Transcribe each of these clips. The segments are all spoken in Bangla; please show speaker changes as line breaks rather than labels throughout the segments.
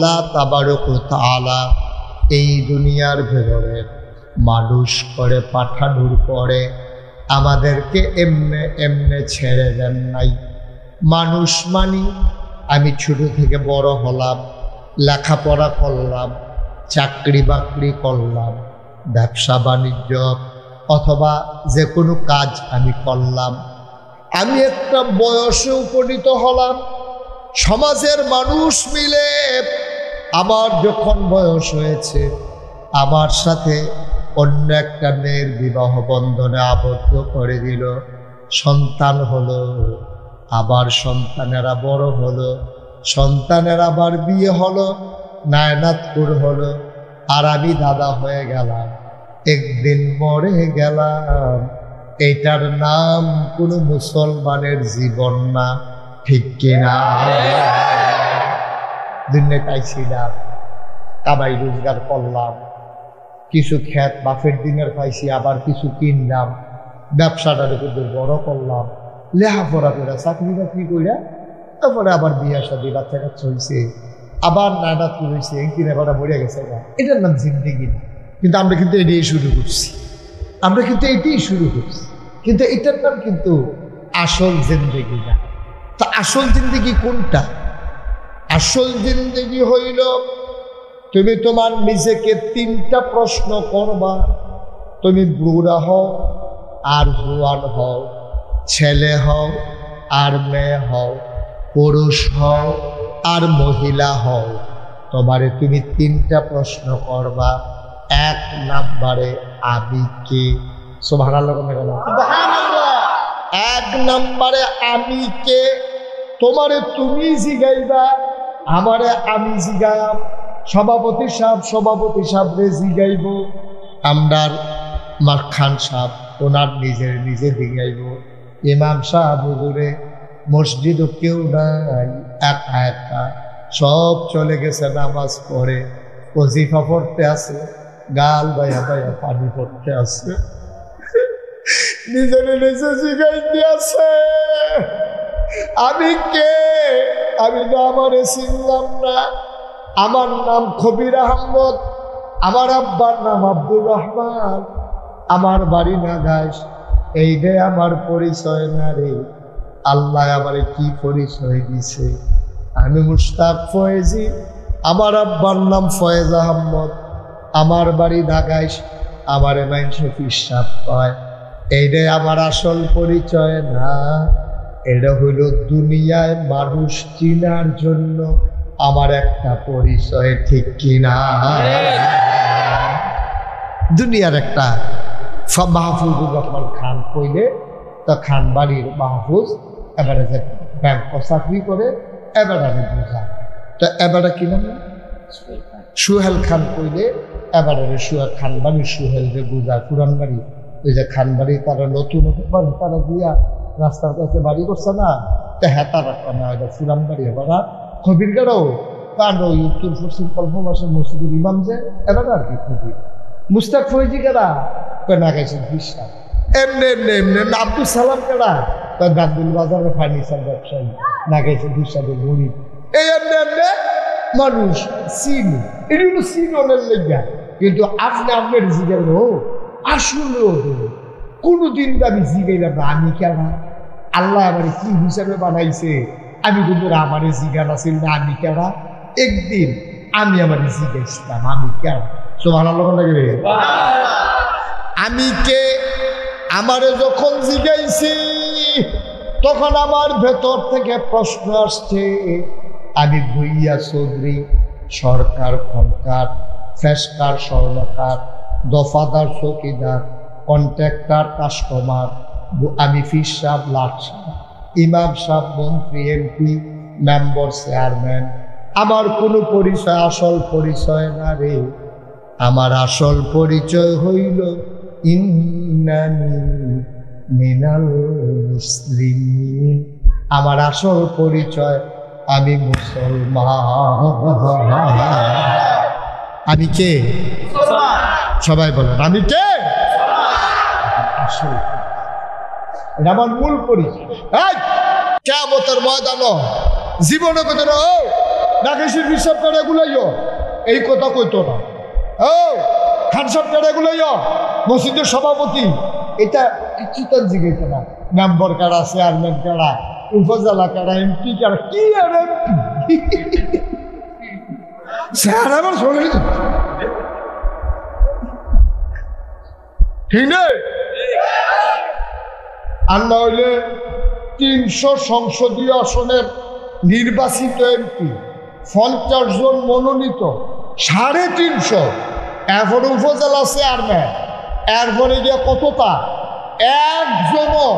আল্লাহ তাবারক ওয়া তাআলা এই দুনিয়ার ভেতরে মানুষ করে পাঠানোর পরে আমাদেরকে এমনে এমনে ছেড়ে দেন নাই। মানুষ মানি আমি ছোট থেকে বড় হলাম, লেখাপড়া করলাম, চাকরি বাকরি করলাম, ব্যবসা বাণিজ্য অথবা যে কোনো কাজ আমি করলাম, আমি একটা বয়সে উপনীত হলাম, সমাজের মানুষ মিলে আমার যখন বয়স হয়েছে আমার সাথে অন্য একটা মেয়ের বিবাহ বন্ধনে আবদ্ধ করে দিল, সন্তান হলো, আবার সন্তানেরা বড় হলো, সন্তানের আবার বিয়ে হলো, নায়নাতপুর হলো, আর আমি দাদা হয়ে গেলাম, একদিন মরে গেলাম। এটার নাম কোনো মুসলমানের জীবন না, ঠিক কিনা? দুনিয়ায় পাইছিলাম, কামাই রোজগার করলাম, কিছু ক্ষেত বাপের দিনের পাইছি, আবার কিছু কিনলাম, ব্যবসাটার কিন্তু বড় করলাম, লেখাপড়া করে চাকরি বাকরি করে, তারপরে আবার বিয়ে শাদী বাচ্চা কাচ্চা হয়েছে, আবার নায়নাতপুর হয়েছে, একদিন এবার মরে গেছে। এটার নাম জিন্দেগি না। কিন্তু আমরা কিন্তু এটাই শুরু করছি, কিন্তু এটার নাম কিন্তু আসল জিন্দেগি না। তা আসল জিন্দেগি কোনটা? আসল জিন্দেগি হইল তুমি তোমার নিজেকে তিনটা প্রশ্ন করবা। তুমি বুড়া হও আর জোয়ান হও, ছেলে হও আর মেয়ে হও, পুরুষ হও আর মহিলা হও, তোমারে তুমি তিনটা প্রশ্ন করবা। এক নাম্বারে আমি কে? সুবহানাল্লাহ। এক নাম্বারে আমি কে, তোমারে তুমি জিগাইবা, আমারে আমি জিগাম, সভাপতি সাহেব রে জিগাইব, আমরার মারখান সাহেব ওনার নিজের নিজে জিগাইব, ইমাম সাহেব হুজুরে মসজিদও কেউ নাই, একা একা সব চলে গেছে নামাজ পড়ে, ওজিফা পড়তে আছে, গাল বাইয়া বাইয়া পানি পড়তে আছে, নিজের নিজে জিগাইতে আছে আমি কে? আমি তো আমারে চিনলাম না। আমার নাম কবির আহমদ, আমার আব্বার নাম আব্দুর রহমান, আমার বাড়ি নাগাইশ, এইটাই আমার পরিচয় না রে। আল্লাহ আমারে কি পরিচয় দিছে? আমি মুশতাক ফয়েজি, আমার আব্বার নাম ফয়েজ আহমদ, আমার বাড়ি নাগাইশ, আমারে মানুষে পিসাব কয়, এইটাই আমার আসল পরিচয় না। এটা হইল দুনিয়ায় মানুষ চিনার জন্য আমার একটা পরিচয়, ঠিক কিনা? দুনিয়ার একটা মাহফুজুর রহমান খান কইলে তো খান বাড়ির মাহফুজ, এবারে যে ব্যাংক চাকরি করে, এবার আমি বোঝা তো এবারে কি নাম সুহেল খান কইলে, এবারে সুহেল খান বাড়ির সুহেল যে বোঝা পুরান বাড়ি, ওই যে খান বাড়ি তারা নতুন বাড়ি তারা দিয়া রাস্তার কাছে বাড়ি করছে না, তো হেতা রাখা না, ওইটা পুরান বাড়ি। এবার কবির গাড়াও কাণ্ড উত্তর পশ্চিম কল্পবাসের মসজিদের ইমাম যে, এবার আর কি কবির মুস্তাক ফৈজি কেডা না গেছেন কৃষ্ণা, এমনি এমনি এমনি আব্দুল সালাম কেডা গান্ধুল বাজারের ফার্নিচার ব্যবসায়ী, না গেছেন কৃষ্ণাদের গরিব, এই এমনি এমনি মানুষ চিনি, এটি হলো চিননের লেগা। কিন্তু আপনি আপনার জিজ্ঞাসা আসলেও কোনোদিন আমি জিগাইলাম না আমি কেনা, আল্লাহ আমার কি হিসাবে বানাইছে, আমি কিন্তু আমার জিজ্ঞাসা ছিল না আমি কেনা। একদিন আমি আমার জিজ্ঞাসলাম আমি কেনা, সুবহানাল্লাহ লাগবে। আমি কে? আমারে যখন জিজ্ঞাইছি তখন আমার ভেতর থেকে প্রশ্ন আসছে, আমি ভুইয়া চৌধুরী, সরকার খনকার, ফেসকার স্বর্ণকার, দফাদার চৌকিদার, কন্ট্রাক্টর কাস্টমার, আমি ফির সাহেব লাট সাহেব, ইমাম সাহেব মন্ত্রী এমপি মেম্বার চেয়ারম্যান, আমার কোনো পরিচয় আসল পরিচয় না রে। আমার আসল পরিচয় হইল ইন্নানি মিনাল মুসলিমিন, আমার আসল পরিচয় আমি মুসলমান। আমি কে? সবাই বলেন আমি কে? আসল এটা আমার মূল পরিচয়। কিয়ামতের ময়দানে জীবনের ভিতরে নাগেশের হিসাব কাটা গুলাইও, এই কথা কইতো না। ও খান সাহেব কাটা গুলাইও, মসজিদের সভাপতি, এটা কিছু তো জিজ্ঞেস না। মেম্বার কারা, চেয়ারম্যান কারা, উপজেলা কারা, এমপি কারা, কি আর এমপি স্যার আমার শোনে ঠিক নেই। আর না হইলে 300 সংসদীয় আসনের নির্বাচিত এমপি, 50 জন মনোনীত, 350, এরপরে উপজেলা চেয়ারম্যান, এরপরে গিয়ে কতটা, একজনও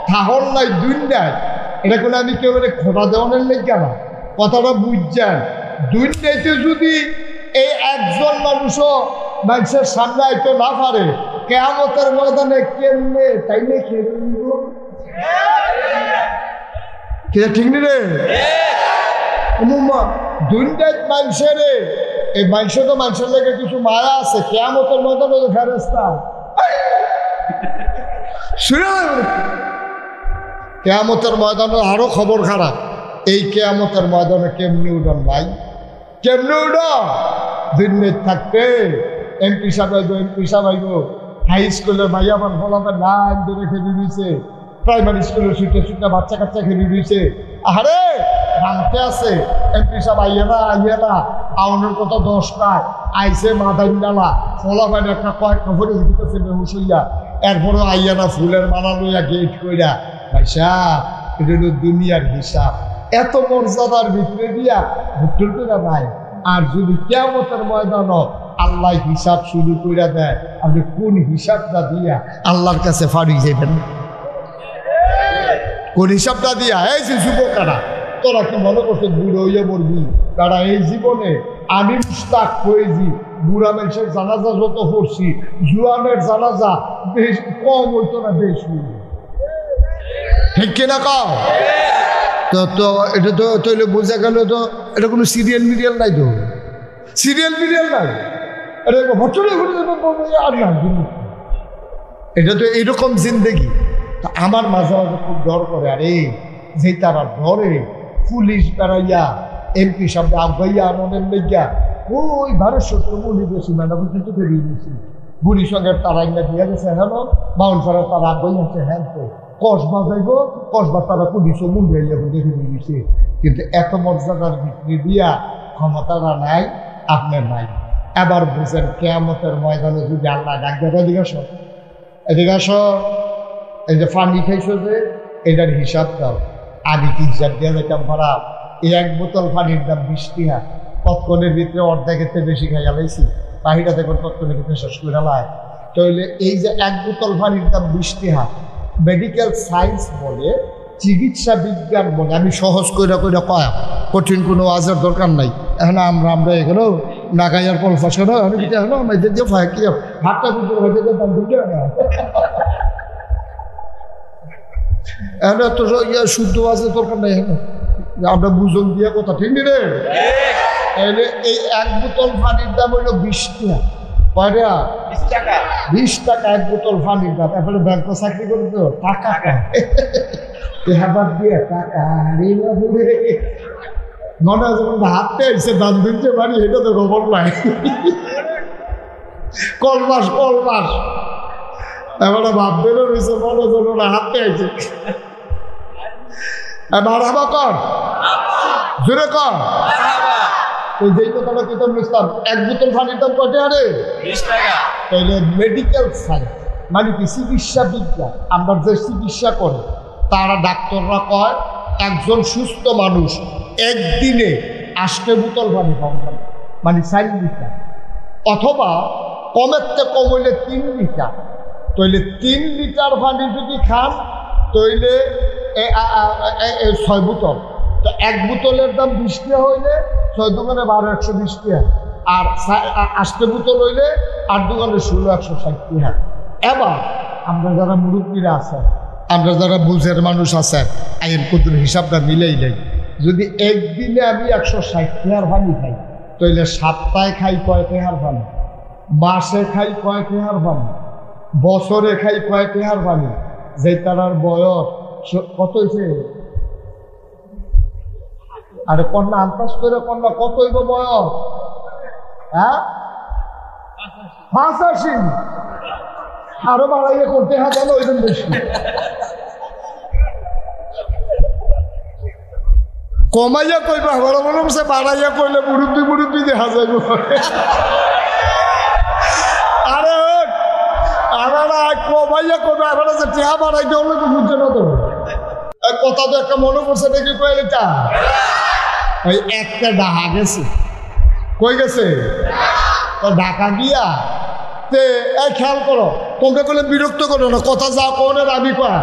থাহর নাই, দুই নাই। এটা করে আমি কেউ খোটা দেওয়ানের লেগে না, কথাটা বুঝছেন। দুই নাইতে যদি এই একজন মানুষও মানুষের সামনে আইতে না পারে, কিয়ামতের ময়দানে কেমনে তাইলে খেয়ে নিব? ঠিক নি রে? দুইটাই মানুষের, এই মানুষের তো মানুষের লেগে কিছু মায়া আছে। কিয়ামতের ময়দানে ফেরেশতা শুনে, কিয়ামতের ময়দানে আরো খবর খারাপ। এই কিয়ামতের ময়দানে কেমনি উড়ন ভাই, কেমনি উড়ন? দিনে থাকতে এমপি সাহেব, এমপি সাহেব হাই স্কুলের ভাইয়া আমার ফলাফল লাইন ধরে খেলে দিয়েছে, প্রাইমারি স্কুলের ছুটে ছুটে বাচ্চা কাচ্চা খেলে দিয়েছে। আরে ভাঙতে আছে এমপি সাহেব, আইয়ে না আউনের কথা 10টায় আইসে মাথায় ডালা ফলাফল একটা কয়েকটা ভরে দিতেছে বেহুশ হইয়া, এরপরে আইয়া না ফুলের মালা লইয়া গেট কইরা। ভাই সাহেব, এটা হলো দুনিয়ার হিসাব। এত মর্যাদার ভিতরে দিয়া ভুট্টুর করে নাই। আর যদি কিয়ামতের ময়দান আল্লাহ হিসাব শুরু করে দেয়, আপনি কোন হিসাবটা দিয়া আল্লাহর কাছে ফাড়ি যাবেন? কোন হিসাবটা দিয়া? এই যে যুবকেরা, তোরা কি মনে করছো বুড়ো হইয়া মরবি? তারা এই জীবনে আমি মুস্তাক হয়েছি, বুড়া মানুষের জানাজা যত পড়ছি, জুয়ানের জানাজা বেশ কম হইতো না, বেশ ঠিক কিনা কাও? তো এটা তো তৈলে বোঝা গেল, তো এটা কোনো সিরিয়াল মিরিয়াল নাই, তো সিরিয়াল মিরিয়াল নাই, এটা বছরে আর না। এটা তো এইরকম জিন্দেগি। আমার মাঝে মাঝে খুব ডর করে। আরে যে তারা ডরে পুলিশ বেড়াইয়া এমপি সব আগাইয়া আনন্দের লেগিয়া ওই ভারত সত্য মুড়ি বেশি ম্যাডাম কিন্তু বেরিয়ে গেছি, বুড়ির সঙ্গে তারা ইন্না দিয়ে গেছে, হ্যাঁ বাউন ফেরা তারা আগাই আছে, হ্যাঁ তো কসবা যাইব, কসবা তারা পুলিশও মুড়ি আইয়া দেখে দিয়ে গেছে। কিন্তু এত মর্যাদার বিক্রি দিয়া ক্ষমতাটা নাই, আপনার নাই। এবার বুঝেন কিয়ামতের ময়দানে যদি আল্লাহ ডাক দেয়, এদিকে আসো, এদিকে আসো, এই যে পানি খাইছো যে এটার হিসাব দাও। আমি কি হিসাব দিয়ে দেখলাম খারাপ, এই 1 বোতল পানির দাম 20 টাকা, তৎক্ষণের ভিতরে অর্ধেকের বেশি খাইয়া লাইছি, বাহিরা দেখুন তৎক্ষণের ভিতরে শেষ করে লায়। তাহলে এই যে 1 বোতল পানির দাম 20 টাকা, মেডিকেল সায়েন্স বলে, চিকিৎসা বিজ্ঞান বলে, আমি সহজ করে কয়া, কঠিন কোনো আজের দরকার নাই। এখন আমরা এগুলো না গাইয়ার পলফাস করো, মেয়েদের দিয়ে কি ভাতটা বুঝতে দাম দুটো না। এখন তো শুদ্ধ আছে দরকার নাই, আমরা বুঝন দিয়ে কথা, ঠিক নি রে? এই 1 বোতল পানির দাম হইল 20 টাকা। কয়টা? 20 টাকা 1 বোতল পানির দাম। এরপরে ব্যাংকে চাকরি করে তো টাকা দিয়ে টাকা মনে হয় যখন হাতে এসে দাম দিতে পারি, এটা তো খবর নাই। কলমাস এবারে ভাবতে রয়েছে মনে হলো না হাতে আইছে। এবার আবার কর জোরে কর, ওই যেই কথাটা কিতাব ইসলাম 1 বোতল পানির দাম কত? আরে 20 টাকা। তাহলে মেডিকেল সায়েন্স মানে কি? চিকিৎসা বিজ্ঞান। আমরা যে চিকিৎসা করে তারা ডাক্তাররা কয় একজন সুস্থ মানুষ একদিনে 8 বোতল পানি খাওয়া, মানে 4 লিটার, অথবা কমেরতে কম হইলে 3 লিটার। তাইলে 3 লিটার পানি যদি খান তাইলে 6 বোতল। তো 1 বোতলের দাম 20 টাকা হইলে 6 দোকানে 12, 120 টাকা। আর 8 বোতল হইলে 8 দোকানে 16, 160 টাকা। এবার আমরা যারা মুরব্বীরা আছেন, আমরা যারা বুঝের মানুষ আছেন, আইন কতুর হিসাবটা মিলেই নেই। যদি একদিনে আমি 160 টাকার পানি খাই, তাইলে সপ্তাহে খাই কয় টাকার পানি, মাসে খাই কয় টাকার পানি, বছরে খাই কয় টাকার পানি। যে তার বয়স কত হয়েছে? আরে কন্যা আন্দাজ করে কন্যা কত হইব বয়স? হ্যাঁ 85। আরো বাড়াইয়া করতে হাজার ওই জন্য বেশি কমাইয়া কইবা বড় বড় বসে বাড়াইয়া কইলে মুরব্বী দেখা যাইব। আরে আমরা কমাইয়া কইবা আমরা যে টেহা বাড়াই দেওয়া তো বুঝছে না তো কথা তো একটা মনে করছে দেখি কয়ে এটা ওই একটা ডাহা গেছে কই গেছে তো ঢাকা গিয়া তে খেয়াল করো তোমরা কইলে বিরক্ত করো না কথা যা কোন আমি কয়া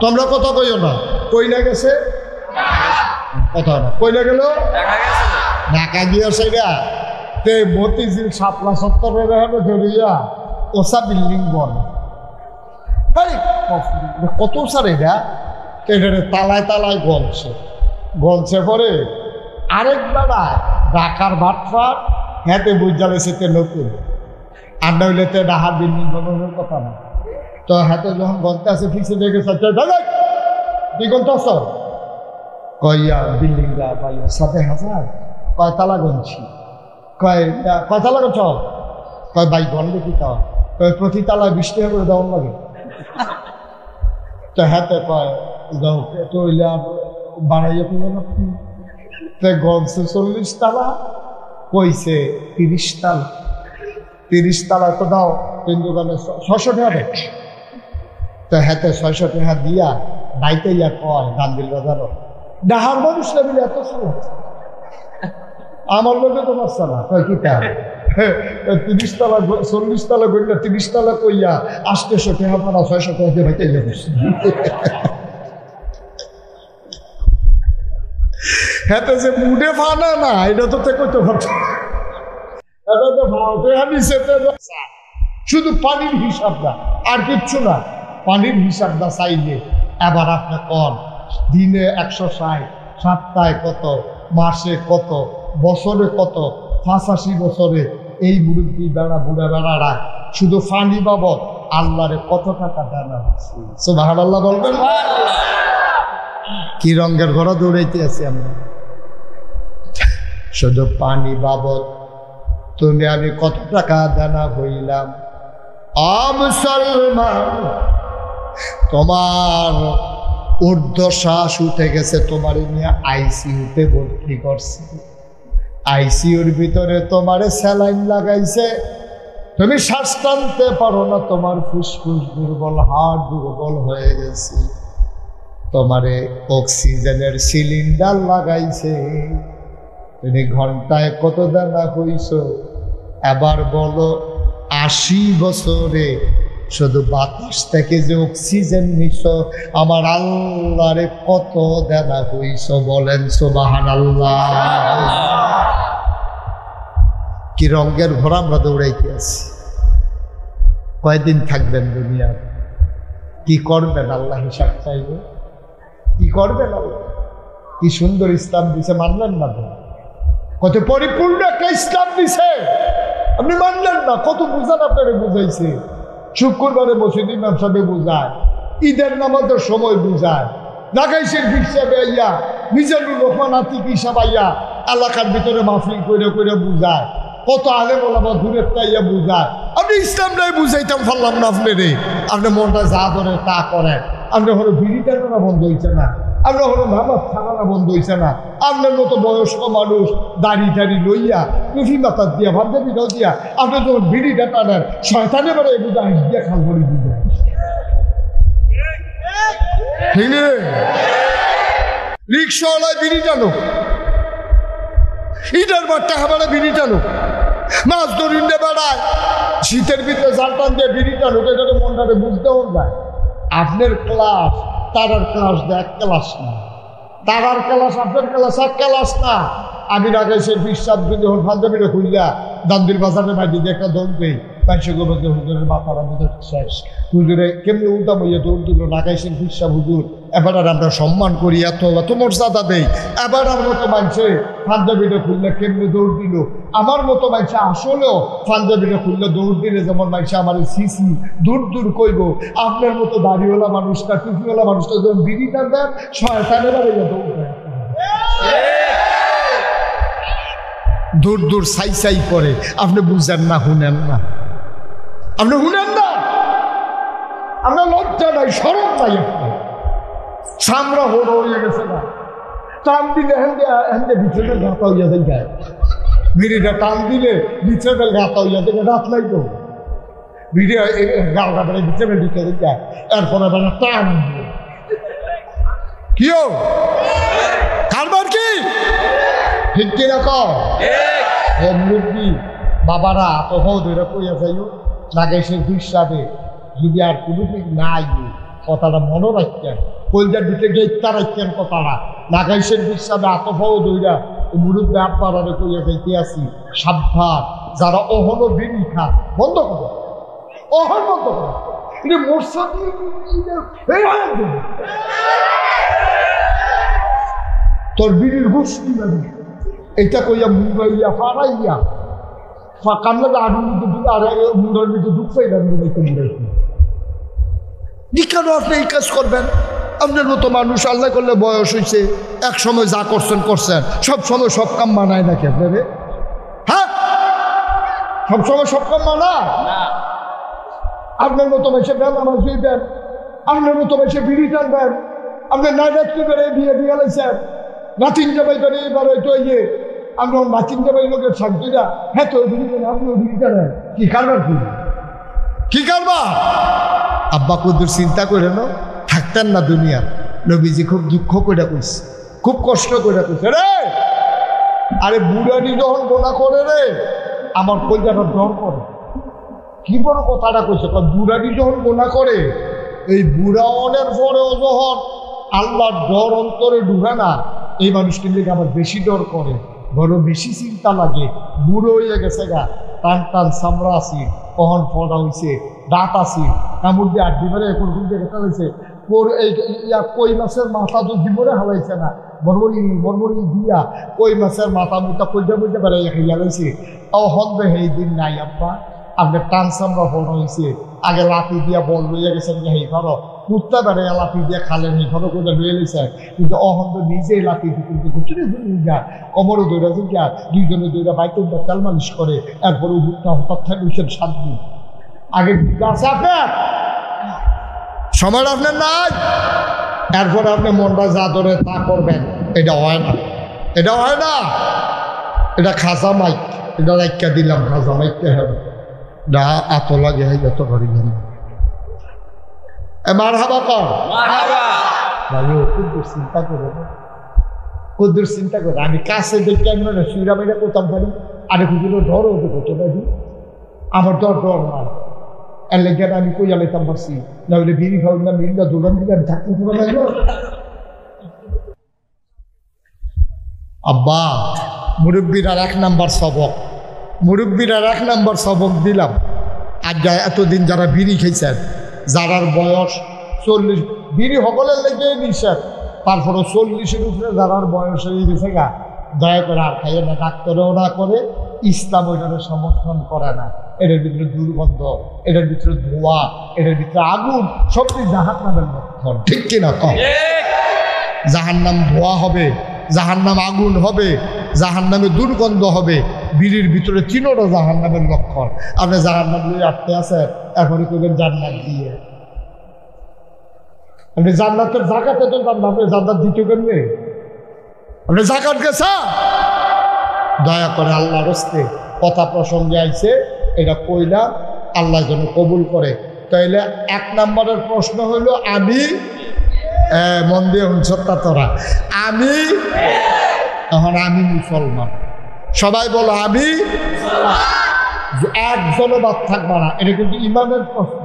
তোমরা কথা কইও না কই না গেছে কথা না কই না গেল ঢাকা গিয়া সেটা তে মতিঝিল শাপলা চত্বরের ধরিয়া ওসা বিল্ডিং বল কত সার এটা তালায় তালায় গলছে পরে আরেক বেড়া ঢাকার ভাটফাট হ্যাঁতে বুঝালে সেতে নতুন আর নইলে তে ডাহার বিল্ডিং বানানোর কথা না। তো হাতে যখন গলতে আসে ফিক্সে দেখে কি গলতে আস কইয়া বিল্ডিং যা পাই 7,000 কয় তালা গলছি কয় তালা গছ কয় ভাই গলবে কি তা কয় প্রতি তালায় 20 টাকা করে দেওয়ার লাগে। তো হাতে কয় যাও তো বানাইয়া ফেলো না গলছে 40 তালা কইছে 30 তালা 30 তালা তো দাও তিন দোকানে 600 টাকা দেয়। তো হাতে 600 টাকা দিয়া বাইতে ইয়া কয় গান্ধিল বাজারও ডাহার মানুষ না মিলে এত সাল আমার লোকে তো বাচ্চা না কয় কি তা 30 তালা 40 তালা গড়িয়া 30 তালা কইয়া 800 টাকা পারা 600 টাকা দিয়ে বাইতে ইয়া করছে। হাতে যে মুডে ফানা না এটা তো কইতে পারত শুধু পানির হিসাব না আর কিচ্ছু না পানির হিসাব না চাইলে এবার আপনি কন দিনে 160 সপ্তাহে কত মাসে কত বছরে কত 85 বছরে এই মুরব্বী বেড়া বুড়া বেড়ারা শুধু পানি বাবদ আল্লাহরে কত টাকা দেনা হচ্ছে সুবহানাল্লাহ বলবেন। কি রঙের ঘোড়া দৌড়াইতে আছি আমরা শুধু পানি বাবদ তুমি আমি কত টাকা দেনা হইলাম। মুসলমান তোমার ঊর্ধ্বশ্বাস উঠে গেছে তোমার নিয়ে আইসিইউতে ভর্তি করছে আইসিইউর ভিতরে তোমারে স্যালাইন লাগাইছে তুমি শ্বাস টানতে পারো না তোমার ফুসফুস দুর্বল হাড় দুর্বল হয়ে গেছে তোমারে অক্সিজেনের সিলিন্ডার লাগাইছে তুমি ঘন্টায় কত দানা হইছ এবার বলো 80 বছরে শুধু বাতাস থেকে যে অক্সিজেন নিছ আমার আল্লাহরে কত দানা হইছ বলেন সুবহানাল্লাহ। কি রঙের ঘোড়া আমরা দৌড়াইতে আছি কয়দিন থাকবেন দুনিয়া কি করবেন আল্লাহ হিসাব চাইবে কি করবেন আল্লাহ কি সুন্দর ইসলাম দিছে মানলেন না তো কত পরিপূর্ণ একটা ইসলাম দিছে আপনি মানলেন না কত বুঝান আপনারা বুঝাইছে শুক্রবারে মসজিদ ইমাম সাহেব বুঝায় ঈদের নামাজের সময় বুঝায় লাগাইছেন হিসাবে আইয়া মিজানুর রহমান আতিক হিসাব আইয়া এলাকার ভিতরে মাহফিল করে করে বুঝায় কত আলেম ওলামা দূরের তাইয়া বুঝায় আপনি ইসলামটাই বুঝাইতাম পারলাম না আপনি রে আপনি মনটা যা ধরে তা করেন আপনি হলো বিড়ি টানা বন্ধ হয়েছে না আমরা হলো নামাজ ছাড়ানো বন্ধ হয়েছে না আপনার মতো বয়স্ক মানুষ দাড়ি টাড়ি লইয়া টুফি মাথার দিয়া ভাবজাবিটাও দিয়া আপনি যখন বিড়িটা টানেন শয়তানে বেড়ে বুঝা আইস দিয়া খাল ভরি বুঝে রিক্সাওয়ালায় বিড়ি টানো ইটার বার টাকা বেড়ে বিড়ি টানো মাছ ধরিন্দে বেড়ায় শীতের ভিতরে জাল টান দিয়ে বিড়ি টানো এটা মনটাকে বুঝতেও যায় আপনার ক্লাস তারার ক্লাস এক ক্লাস না তারার ক্লাস আপনার ক্লাস এক ক্লাস না আমি রাখাইছে বিশ্বাস যদি হল ফান্দাবিটা খুললা দান্দির বাজারে বাইরে দিয়ে একটা দৌড় দেই বাইশে গোবরকে হুজুরের মাথার আমাদের শেষ হুজুরে কেমনি উল্টা বইয়া দৌড় দিল রাখাইছেন বিশ্বাস হুজুর এবার আর আমরা সম্মান করি এত এত মর্যাদা দেই এবার আর মতো মানছে ফান্দাবিটা খুললে কেমনি দৌড় দিল আমার মতো মানছে আসলেও ফান্দাবিটা খুললে দৌড় দিলে যেমন মানছে আমার সিসি দূর দূর কইব আপনার মতো দাড়িওয়ালা মানুষটা টুপিওয়ালা মানুষটা যখন বিড়িটা দেন শয়তানের দৌড় দেয় দূর দূর সাই সাই করে, আপনি বুঝেন না, শুনেন না, আপনি শুনেন না, আপনার লজ্জা নাই, সরব নাই, আপনার সামরা বড় হয়ে গেছে না, টান দিলে হেঁটে বিছানের গাঁথা হইয়া যায়, বিড়িটা টান দিলে বিছানের গাঁথা হইয়া যায়, রাত নাই তো বিড়ি গাঁটা বেড়ে বিছানে ঢুকে যায়, এরপরে বেড়া টান দিয়ে কিও কারবার কি ঠিক কিনা মুরব্বী বাবারা তহ ধরে কইয়া যাইও নাগেশের হিসাবে যদি আর কোনো দিক নাই কথাটা মনে রাখতেন, কলজার দিকে গেটটা রাখতেন কথাটা, নাগাইশের হিসাবে আতফাও দইরা মুরব্বী আব্বারে কইয়া যাইতে আসি সাবধান, যারা অহনো বিড়ি খান বন্ধ করো, অহন বন্ধ করো, এটা মোরসা তোর বিড়ির গোষ্ঠী লাগে এটা কইয়া মুগাইয়া ফারাইয়া কান্নাটা আগুন মধ্যে আর মুন্ডার মধ্যে দুঃখ পাইলাম মুগাইতে মুগাইতে কেন আপনি এই কাজ করবেন? আপনার মতো মানুষ আল্লাহ করলে বয়স হয়েছে, এক সময় যা করছেন করছেন, সব সময় সব কাম মানায় নাকি আপনারে? হ্যাঁ, সব সময় সব কাম মানায়? আপনার মতো বেশি দেন, আমার জুই দেন, আপনার মতো বেশি বিড়ি টানবেন, আপনার নাজাত করে বিয়ে দিয়ে লাইছেন, নাতিন জামাই করে এবার হয়তো ইয়ে আপনার নাতিন জামাই লোকের শান্তিরা, হ্যাঁ তো বিড়ি দেন, আপনিও বিড়ি টানেন, কি কারবার কি কারবার? আব্বা কুদ্দুর চিন্তা করে না থাকতেন না দুনিয়া, নবীজি খুব দুঃখ করে কইছে, খুব কষ্ট করে কইছে, রে আরে বুড়ানি যখন গোনা করে রে আমার কইজাটা ডর করে। কি বড় কথাটা কইছে, বুড়ানি যখন গোনা করে, এই বুড়াওয়ানের পরেও যখন আল্লাহর ডর অন্তরে ঢুকে না, এই মানুষকে লিখে আমার বেশি ডর করে, বড় বেশি চিন্তা লাগে। বুড়ো হয়ে গেছে গা, টান টান চামড়া আছি, কখন ফটা হয়েছে, দাঁত আছি, কামড় দিয়ে আড্ডি মেরে এখন কিন্তু দেখা হয়েছে, কই মাছের মাথা তো জীবনে হালাইছে না, বরবরি দিয়া কই মাছের মাথা মুটা কইটা বলতে পারে খাইয়া লাইছে, তাও হনবে সেই দিন নাই আব্বা, আপনার টান চামড়া ফটা হয়েছে, আগে লাঠি দিয়া বল লইয়া গেছেন সেই ঘরও কুত্তা বেড়ে লাঠি দিয়ে খালেন, এই ঘরও করে লইয়া লইছে, কিন্তু অহন্দ নিজেই লাঠি কিন্তু ঘুচুরে যা কমরও দৌড়া যা দুইজনে দৌড়া বাইকে তেল মালিশ করে, এরপরে উঠটা হঠাৎ থাকছেন 7 দিন আগে আছে আপনার সময় আপনার নাই, এরপরে আপনি মনটা যা ধরে তা করবেন, এটা হয় না, এটা হয় না, এটা খাসা মাইক, এটা রাইকা দিলাম, খাসা মাইকতে হবে না, এত লাগে যত ঘরে গেল মার হাবা কর ভাই, কুদ্দুর চিন্তা করে, কুদ্দুর চিন্তা করে, আমি কাছে দেখি আমি সুইরা মেরে করতাম পারি, আরে কুকুরও ডর হতে করতে পারি, আমার ডর নাই, এর লেগে আমি কইয়া লেতাম পারছি, না হলে বিড়ি খাওয়া না মিলটা দোকান দিলে আমি থাকতে পুরো লাগলো। আব্বা মুরব্বীর আর 1 নাম্বার সবক, মুরব্বীর আর 1 নাম্বার সবক দিলাম। আর যা এতদিন যারা বিড়ি খেয়েছেন, যারার বয়স 40, বিড়ি সকলের লেগে নিষেধ, তারপরে 40-এর উপরে যারার বয়স হয়ে গেছে গা, দয়া করে আর খাইয়ে না, ডাক্তারও না করে, ইসলাম ওইটাকে সমর্থন করে না, এটার ভিতরে দুর্গন্ধ, এটার ভিতরে ধোঁয়া, এটার ভিতরে আগুন, সবই জাহান্নামের লক্ষণ, ঠিক কিনা কম? জাহান্নাম ধোঁয়া হবে, জাহান্নাম আগুন হবে, জাহান্নামে দুর্গন্ধ হবে, বিড়ির ভিতরে 3টা জাহান্নামের লক্ষণ। আপনি জাহান্নাম দিয়ে আটকে আছেন, এখনই করবেন জান্নাত দিয়ে, আপনি জান্নাতের জাকাতে তো আপনি জান্নাত দিতে কেমনে? আপনি জাকাত গেছা, দয়া করে আল্লাহর হস্তে কথা প্রসঙ্গে আইছে, এটা কইলা আল্লাহ যেন কবুল করে। তাইলে 1 নম্বরের প্রশ্ন হইল আমি, মন দিয়ে হুঁচত্তা তোরা, আমি, এখন আমি মুসলমান, সবাই বলো আমি, একজনও বাদ থাকবা না, এটা কিন্তু ইমানের প্রশ্ন,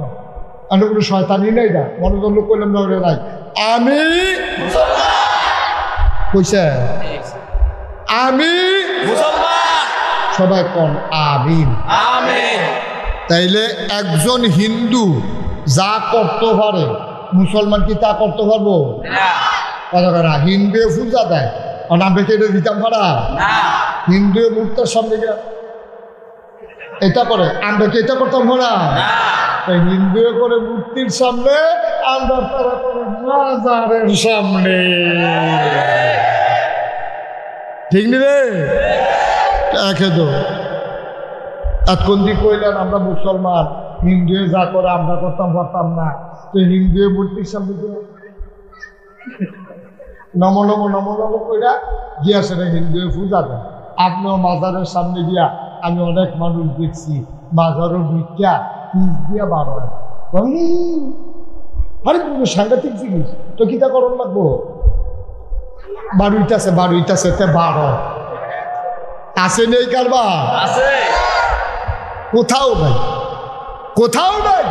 আমি কোনো শয়তানি নেই না, মনোজন কইলাম না নাই, আমি কইছে আমি সবাই কোন আমিন। তাইলে একজন হিন্দু যা করতে পারে মুসলমান কি তা করতে পারবো? না। হিন্দু পূজা দেয়, আমরা কি এটা দিতাম পারা? হিন্দু মূর্তির সামনে এটা করে, আমরা কি এটা করতাম না? হিন্দু করে মূর্তির সামনে, আমরা তারা করে মাজারের সামনে, ঠিক নি রে? খেদ এতক্ষণ দিয়ে কইলেন আমরা মুসলমান, হিন্দু যা করে আমরা করতাম পারতাম না, তো হিন্দু মূর্তির সামনে নম নম নম নম কইরা গিয়া সেটা হিন্দু পূজা দেন। আপনিও মাজারের সামনে গিয়া আমি অনেক মানুষ দেখছি মাজারও ঢুকিয়া পিস দিয়া বার হয়। আরে সাংঘাতিক জিনিস, তো কিতা করণ লাগবো? বাড়ুইতাছে তে বার আছে নেই কারবার আছে? কোথাও নাই, কোথাও নাই,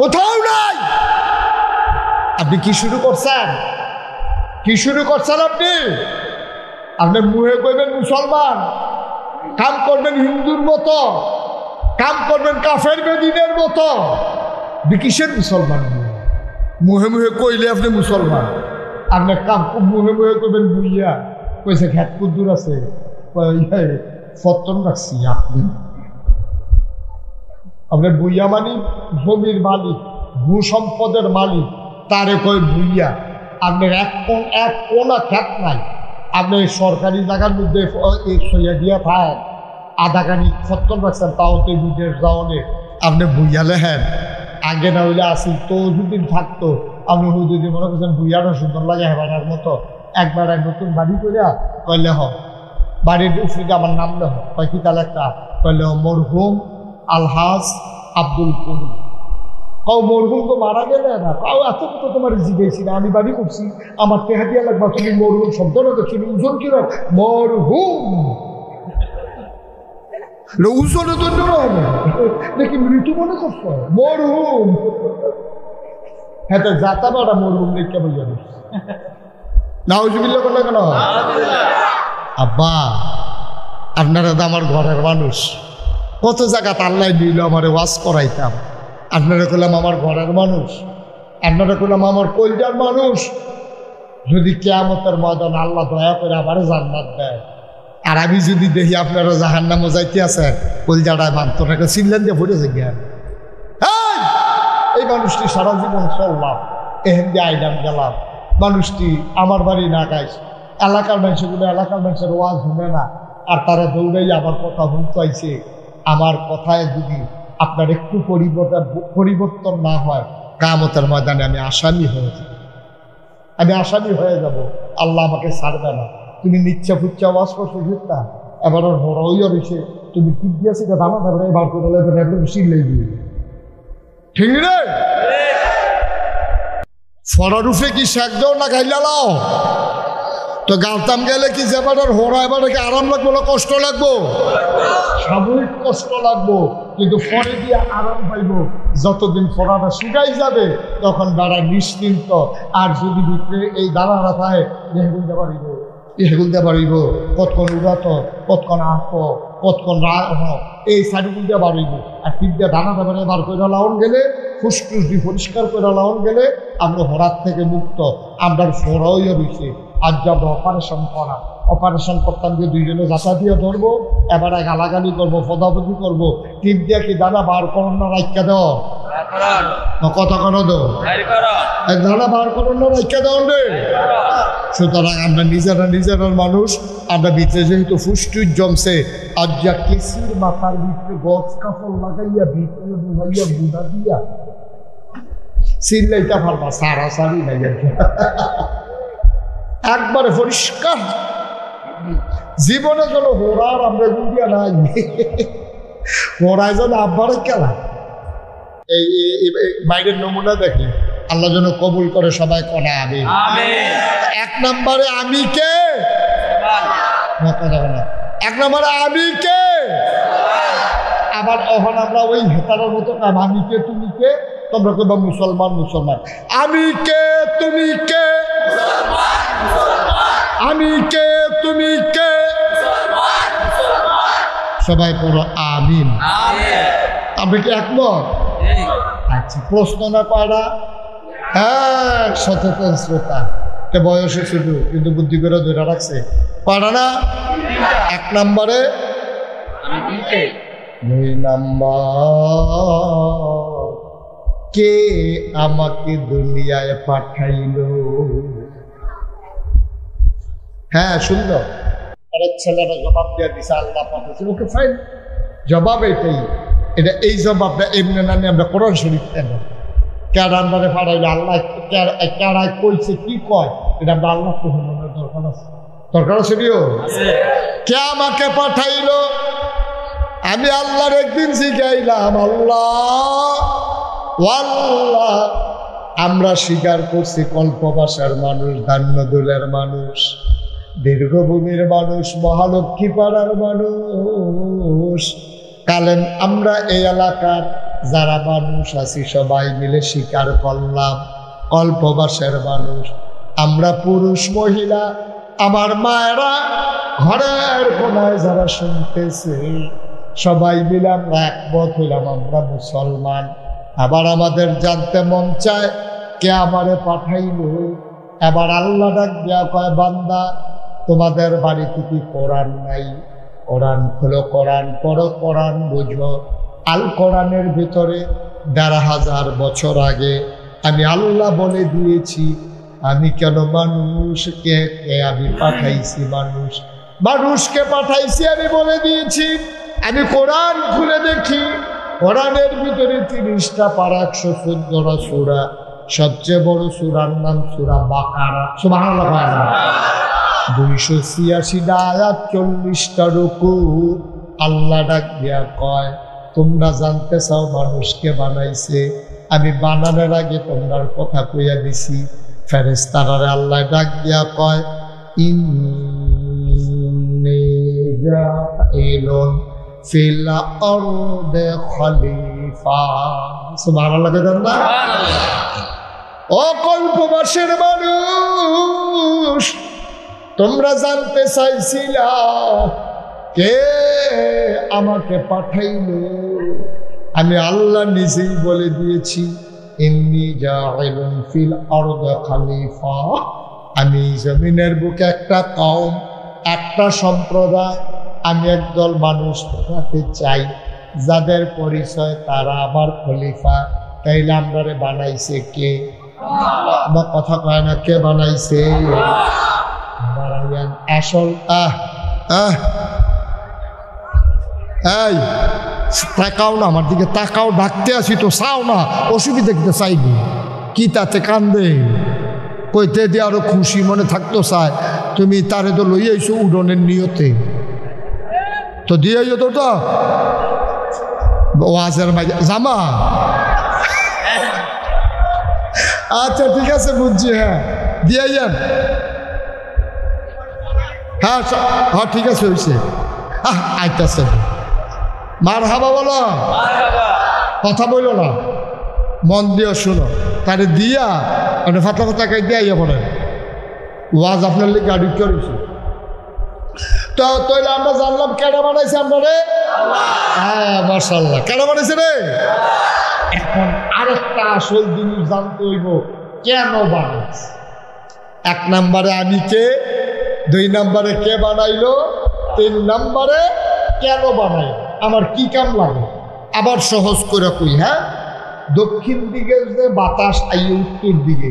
কোথাও নাই। আপনি কি শুরু করছেন? কি শুরু করছেন আপনি? আপনি মুহে কইবেন মুসলমান, কাম করবেন হিন্দুর মতো, কাম করবেন কাফের বেদিনের মতো। কিসের মুসলমান? মুহে মুহে কইলে আপনি মুসলমান, আপনি কাম মুহে মুহে করবেন বুইয়া কইছে খেত কুদ্দুর আছে ফতন রাখছি। আপনি বুইয়া মালিক, জমির মালিক, ভূ সম্পদের মালিক, তারে কয় বুইয়া। আপনার এক কোনা খ্যাত নাই, আপনি সরকারি জায়গার মধ্যে সইয়া দিয়া থাকেন, আধা গাড়ি ফতন রাখছেন, তাও তো বিদেশ যাওয়ানে আপনি বুইয়া লেহেন। আগে না হইলে আসিল তো দুদিন থাকতো, আপনি যদি মনে করছেন বুইয়াটা সুন্দর লাগে হেবানার মতো, একবার এক নতুন বাড়ি করিয়া কইলে হ, বাড়ির উপরে আমার নাম লেহ, কয় কি তাহলে একটা কইলে মরহুম আলহাজ আব্দুল করিম। কাউ মরহুম তো মারা গেলে না, কাউ এত কত তোমার জিজ্ঞেছি না, আমি বাড়ি করছি আমার টেহা দিয়া লাগবা, তুমি মরহুম শব্দটা দেখছি ওজন কিরম মরহুম, ওজনে তো হবে দেখি মৃত্যু মনে করছো মরহুম। হ্যাঁ তো যাতা বাড়া মরহুম লিখে বুঝা নাউজুবিল্লাহ করলে কেন? আব্বা আপনারা তো আমার ঘরের মানুষ, কত জায়গা আল্লাহ দিল আমার ওয়াজ করাইতাম, আপনারা করলাম আমার ঘরের মানুষ, আপনারা করলাম আমার কলজার মানুষ। যদি কিয়ামতের ময়দান আল্লাহ দয়া করে আবার জান্নাত দেয়, আর আমি যদি দেখি আপনারা জাহান্নামে যাইতে আছেন, কলজাটায় বান্তটাকে চিনলেন যে ভরেছে জ্ঞান। এই মানুষটি সারা জীবন চললাম, এহেন দিয়ে আইলাম গেলাম, মানুষটি আমার বাড়ি না গাইছে, এলাকার মানুষগুলো এলাকার মানুষের ওয়াজ শুনে না, আর তারা দৌড়াই আমার কথা শুনতে আইছে। আমার কথায় যদি আপনার একটু পরিবর্তন না হয়, কিয়ামতের ময়দানে আমি আসামি হয়ে যাব, আমি আসামি হয়ে যাব, আল্লাহ আমাকে ছাড়বে না। তুমি নিচ্ছা ফুচ্ছা ওয়াজ করছো ঠিক না, এবার ওর হরইয়া রয়েছে, তুমি ঠিক দিয়েছি দামা তারপরে বার করে শিখলেই দিয়ে ঠিক রে ফরার উফে কি শেখ দাও না খাইলাও তো গালতাম গেলে কি যে এবার হরা এবার কি আরাম লাগবো না কষ্ট লাগবো? সাময়িক কষ্ট লাগবো, কিন্তু পরে দিয়ে আরাম পাইব। যতদিন ফরাটা শুকাই যাবে তখন দাঁড়া নিশ্চিন্ত। আর যদি ভিতরে এই দাঁড়াটা থাকে হেগুলতে পারিব, হেগুলতে পারিব, কতক্ষণ উড়াত, কতক্ষণ আঁক, কতক্ষণ এই সাইডগুলতে পারিব। আর ঠিক দিয়ে দানাটা বেড়ে বার করে লাউন গেলে, ফুসফুস দিয়ে পরিষ্কার করে লাউন গেলে আমরা হরার থেকে মুক্ত। আমরা ফোরাও রয়েছে। আজ যাবো অপারেশন করা, অপারেশন করতাম যে দুইজনে যাতা দিয়ে ধরবো, এবারে গালাগালি করবো, ফদাফদি করবো, টিপ দিয়ে কি দানা বার করুন না রাইকা দেও কথা কেন দো দানা বার করুন না রাইকা দেও রে। সুতরাং আমরা নিজেরা মানুষ, আমরা ভিতরে যেহেতু ফুসটুস জমছে, আজ যা কেসির মাথার ভিতরে গছ কাপড় লাগাইয়া ভিতরে বুঝাইয়া বুঝা দিয়া চিল্লাইতে পারবা, সারা সারি লাগে একবারে পরিষ্কার। জীবনে যেন হোরার আমরা গুলিয়া নাই, হোরায় যেন আব্বারে খেলা। এই বাইরের নমুনা দেখি, আল্লাহ যেন কবুল করে সবাই করা আমি। এক নম্বরে আমি কে? এক নম্বরে আমি কে? আবার এখন আমরা ওই হেতারের মতো কাম, আমি কে তুমি কে, তোমরা কেবা মুসলমান মুসলমান, আমি কে তুমি কে, আমি কে তুমি কে, সবাই পড়ো আমিন। আপনি কি একমত? আচ্ছা, প্রশ্ন না পারা? হ্যাঁ, সচেতন শ্রোতা, বয়সে শুধু কিন্তু বুদ্ধি করে ধরে রাখছে, পারা না? এক নম্বরে দুই নম্বর কে আমাকে দুনিয়ায় পাঠাইল। হ্যাঁ শুনল, আরেক ছেলেরা জবাব দিয়ে দিছে আল্লাহ পাঠাইছে, ওকে ফাইন, জবাব এটাই। এটা এই জবাবটা এমনি না নিয়ে আমরা কোরআন শরীফ দেব ক্যারান্ডারে ফাড়াইলে আল্লাহ ক্যারায় কইছে কি কয় এটা আমরা আল্লাহ দরকার আছে, দরকার আছে কে আমাকে পাঠাইলো? আমি আল্লাহর একদিন শিখাইলাম আল্লাহ আমরা স্বীকার করছি কল্পবাসার মানুষ, ধান্যদুলের মানুষ, দীর্ঘভূমির মানুষ, মহালক্ষ্মী পাড়ার মানুষ, কালেন আমরা এই এলাকার যারা মানুষ আছি সবাই মিলে স্বীকার করলাম কল্পবাসের মানুষ আমরা, পুরুষ মহিলা আমার মায়েরা ঘরের কোনায় যারা শুনতেছে সবাই মিলে আমরা একমত হইলাম আমরা মুসলমান। আবার আমাদের জানতে মন চায় কে আমারে পাঠাইলো। এবার আল্লাহ ডাক দেয়া কয় বান্দা তোমাদের বাড়িতে কি কোরআন নাই? কোরআন খোলো, কোরআন পড়ো, কোরআন বুঝো। আল কোরআনের ভিতরে ১৫০০ বছর আগে আমি আল্লাহ বলে দিয়েছি আমি কেন মানুষকে আমি পাঠাইছি, মানুষকে পাঠাইছি আমি বলে দিয়েছি। আমি কোরআন খুলে দেখি কোরআনের ভিতরে ৩০টা পারা ১১৪টা সূরা, সবচেয়ে বড় সূরার নাম সূরা বাকারা, সুবহানাল্লাহ, ২৮৬টা আয়াত, ৪০টা রুকু। আল্লাহ ডাক দিয়া কয় তোমরা জানতে চাও মানুষকে বানাইছে, আমি বানানোর আগে তোমরার কথা কইয়া দিছি। ফেরেশতারা আল্লাহ ডাক দিয়া কয় ইন্নী জাইলুন ফিল আরদি খলিফা, সুবহানাল্লাহ। ও কল্পবাসের মানুষ তোমরা জানতে চাইছিলা কে আমাকে পাঠাইলো? আমি আল্লাহ নিজেই বলে দিয়েছি ইন্নী জাইলুন ফিল আরদি খলিফা, আমি জমিনের বুকে একটা কওম, একটা সম্প্রদায়, আমি একদল মানুষ পাঠাতে চাই যাদের পরিচয় তারা আমার খলিফা। তাইলে আমরারে বানাইছে কে? আমার কথা কয় না, কে বানাইছে? আসল এই তাকাও না আমার দিকে, তাকাও, ডাকতে আসি তো চাও না, অসুবিধা কিন্তু চাইবি কি তাতে কান্দে কইতে দিয়ে আরো খুশি মনে থাকতো চায়। তুমি তারে তো লই আইছো উড়নের নিয়তে, তো দিয়ে তো ওয়াজের মাঝে জামা। আচ্ছা ঠিক আছে বুঝছি, হ্যাঁ দিয়ে যান, হ্যাঁ হ্যাঁ ঠিক আছে হয়েছে, আইতাছে মার হাবা বলো, কথা বললো না, মন দিয়ে শুনো, তারে দিয়া ফাতা ফাতা কাই দিয়ে আইয়া পড়েন। ওয়াজ আপনার লিগে গাড়ি করেছি তো তৈলে আমরা জানলাম কেডা বানাইছে আমরা রে? হ্যাঁ মাশাআল্লাহ, কেডা বানাইছে রে? এখন আরেকটা আসল জিনিস জানতে হইব কেন বানাইছে। ১ নম্বরে আমি কে, ২ নম্বরে কে বানাইলো, ৩ নম্বরে কেন বানাইলো, আমার কি কাম লাগে। আবার সহজ করে কই, হ্যাঁ দক্ষিণ দিকে যে বাতাস আইয়ে উত্তর দিকে,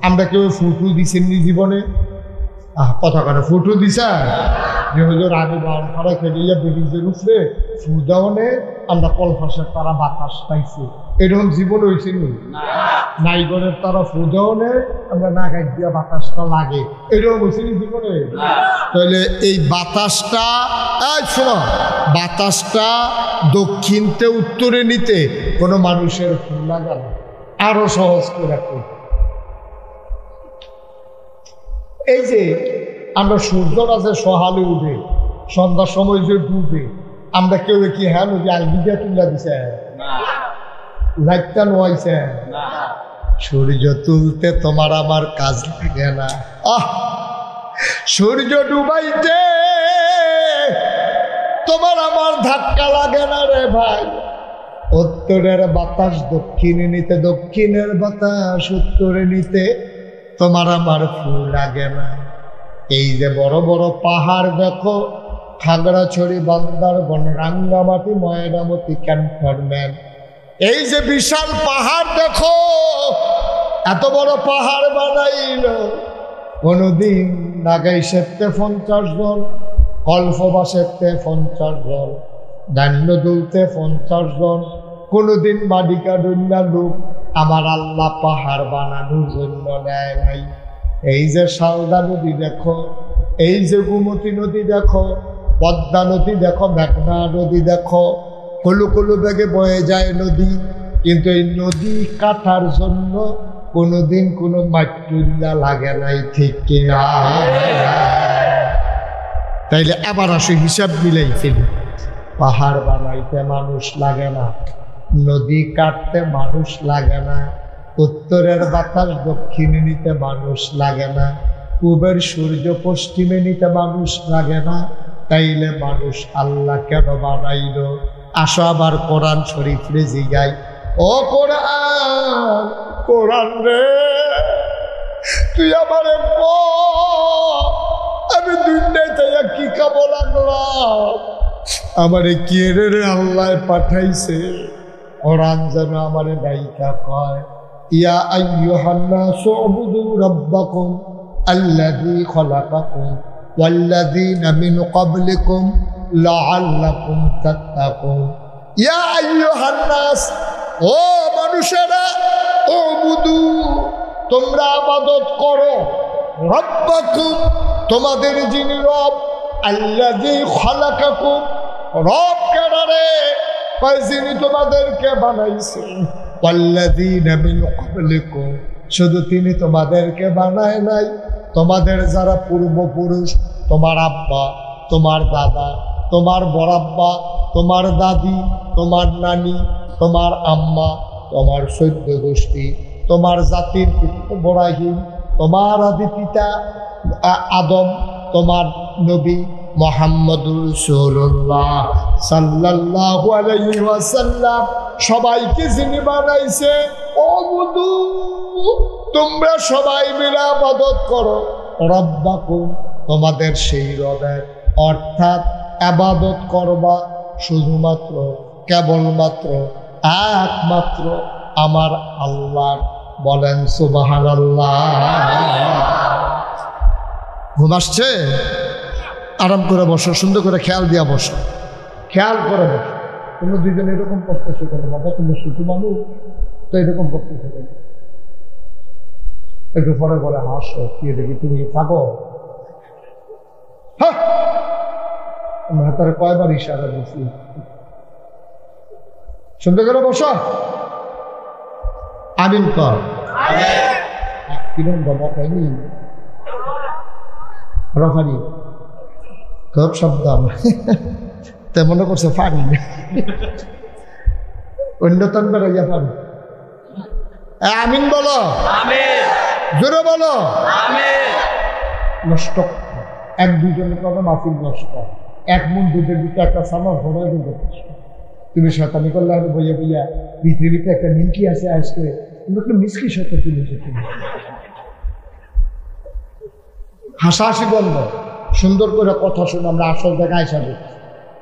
আমরা কেউ ফুটু দিছেননি জীবনে? কথা কেন ফুটু দিছা যে হুজুর আমি বাড়া খেলিয়া ব্রিজের উপরে ফুদাওনে আমরা কলফাসের তারা বাতাস পাইছি, এরকম জীবন হয়েছে নাইগরের তারা ফুদাওনে আমরা নাগাই দিয়া বাতাসটা লাগে, এরকম হয়েছে জীবনে? তাহলে এই বাতাসটা শোনো, বাতাসটা দক্ষিণতে উত্তরে নিতে কোনো মানুষের ফুল লাগা না। আরো সহজ করে রাখি, এই যে আমরা সূর্যটা যে সহালে উঠে সন্ধ্যার সময় যে ডুবে, আমরা কেউ কি হ্যাঁ নদী আলবিটা তুলে দিছে, লাইটটা নোয়াইছে? সূর্য তুলতে তোমার আমার কাজ লাগে না, সূর্য ডুবাইতে তোমার আমার ধাক্কা লাগে না রে ভাই। উত্তরের বাতাস দক্ষিণে নিতে, দক্ষিণের বাতাস উত্তরে নিতে তোমার আমার ফুল লাগে না। এই যে বড় বড় পাহাড় দেখো, খাগড়াছড়ি, বান্দরবন, রাঙ্গামাটি, ময়নামতি, ক্যান্টনমেন্ট, এই যে বিশাল পাহাড় দেখো, এত বড় পাহাড় বানাইল কোনদিন লাগাইছে 50 জন, কল্পবাসেতে 50 জন, ধান্য দুলতে 50 জন। কোনদিন মাডিকা ডন্যা লোক আমার আল্লাহ পাহাড় বানানোর জন্য নেয় নাই। এই যে শালদা নদী দেখো, এই যে গোমতী নদী দেখো, পদ্মা নদী দেখো, মেঘনা নদী দেখো, কলু কলু বেগে বয়ে যায় নদী, কিন্তু এই নদী কাটার জন্য কোনোদিন কোনো মাট্টুল্লা লাগে নাই, ঠিক কিনা? তাইলে আবার আসে হিসাব মিলাই ফেলি। পাহাড় বানাইতে মানুষ লাগে না, নদী কাটতে মানুষ লাগে না, উত্তরের বাতাস দক্ষিণে নিতে মানুষ লাগে না, পূবের সূর্য পশ্চিমে নিতে মানুষ লাগে না। তাইলে মানুষ আল্লাহ কেন বানাইল? আসো আবার কোরআন শরীফ রে জিগাই। ও কোরআন, কোরআন রে তুই আমারে আমি দুনিয়ায় তাইয়া কি খাবো লাগলাম? আমারে কে রে আল্লাহ পাঠাইছে? কোরআন যেন আমারে দায়িকা কয়, ইয়া আইয়ুহান নাসু উবুদু রাব্বাকুম আল্লাযী খালাকাকুম ওয়াল্লাযীনা মিন ক্বাবলিকুম লাআল্লাকুম তাত্তাকুন। ইয়া আইয়ুহান নাস, ও মানুষেরা, উবুদু তোমরা ইবাদত করো, রাব্বাকুম তোমাদের যিনি রব, আল্লাযী খালাকাকুম রব কেডারে কয় যিনি তোমাদেরকে বানাইছে, ওয়াল্লাযীনা মিন ক্বাবলিকুম শুধু তিনি তোমাদেরকে বানায় নাই, তোমাদের যারা পূর্বপুরুষ, তোমার আব্বা, তোমার দাদা, তোমার বড়াব্বা, তোমার দাদি, তোমার নানি, তোমার আম্মা, তোমার সৈদ্য গোষ্ঠী, তোমার জাতির পিতা ইব্রাহিম, তোমার আদি পিতা আদম, তোমার নবী মুহাম্মদুর রাসূলুল্লাহ সাল্লাল্লাহু আলাইহি ওয়াসাল্লাম সবাইকে যিনি বানাইছে, ও বুদু তোমরা সবাই মিলে ইবাদত করো রব্বাকুম তোমাদের সেই রবের। অর্থাৎ ইবাদত করবা শুধুমাত্র কেবলমাত্র একমাত্র আমার আল্লাহর। বলেন সুবহানাল্লাহ। ঘুম আসছে? আরাম করে বসো, সুন্দর করে খেয়াল দিয়া বসো, খেয়াল করে বসো। তুমি দুজন এরকম করতেছো কেন বাবা? তুমি ছোট মানুষ তো এরকম করতেছো কেন? একটু পরে পরে হাসো, কি দেখি তুমি থাকো। আমি হাতারে কয়বার ইশারা দিচ্ছি, সুন্দর করে বসো। আমিন কর। কিরম বাবা পাইনি রফানি খুব শব্দ তেমন করছে পারি অন্যতম বেড়াইয়া পারি। আমিন বলো, জোরে বলো। নষ্ট এক দুজনের কথা মাফিল নষ্ট, এক মন দুধের দিকে একটা সামা ভরাই দিতে। তুমি শতানি করলে আমি বইয়া বইয়া ভিতরে ভিতরে একটা নিমকি আছে আসতে, তুমি একটু মিষ্টি সাথে তুলেছো। তুমি হাসাহাসি বন্ধ, সুন্দর করে কথা শুনে আমরা আসল জায়গায় আসাবো।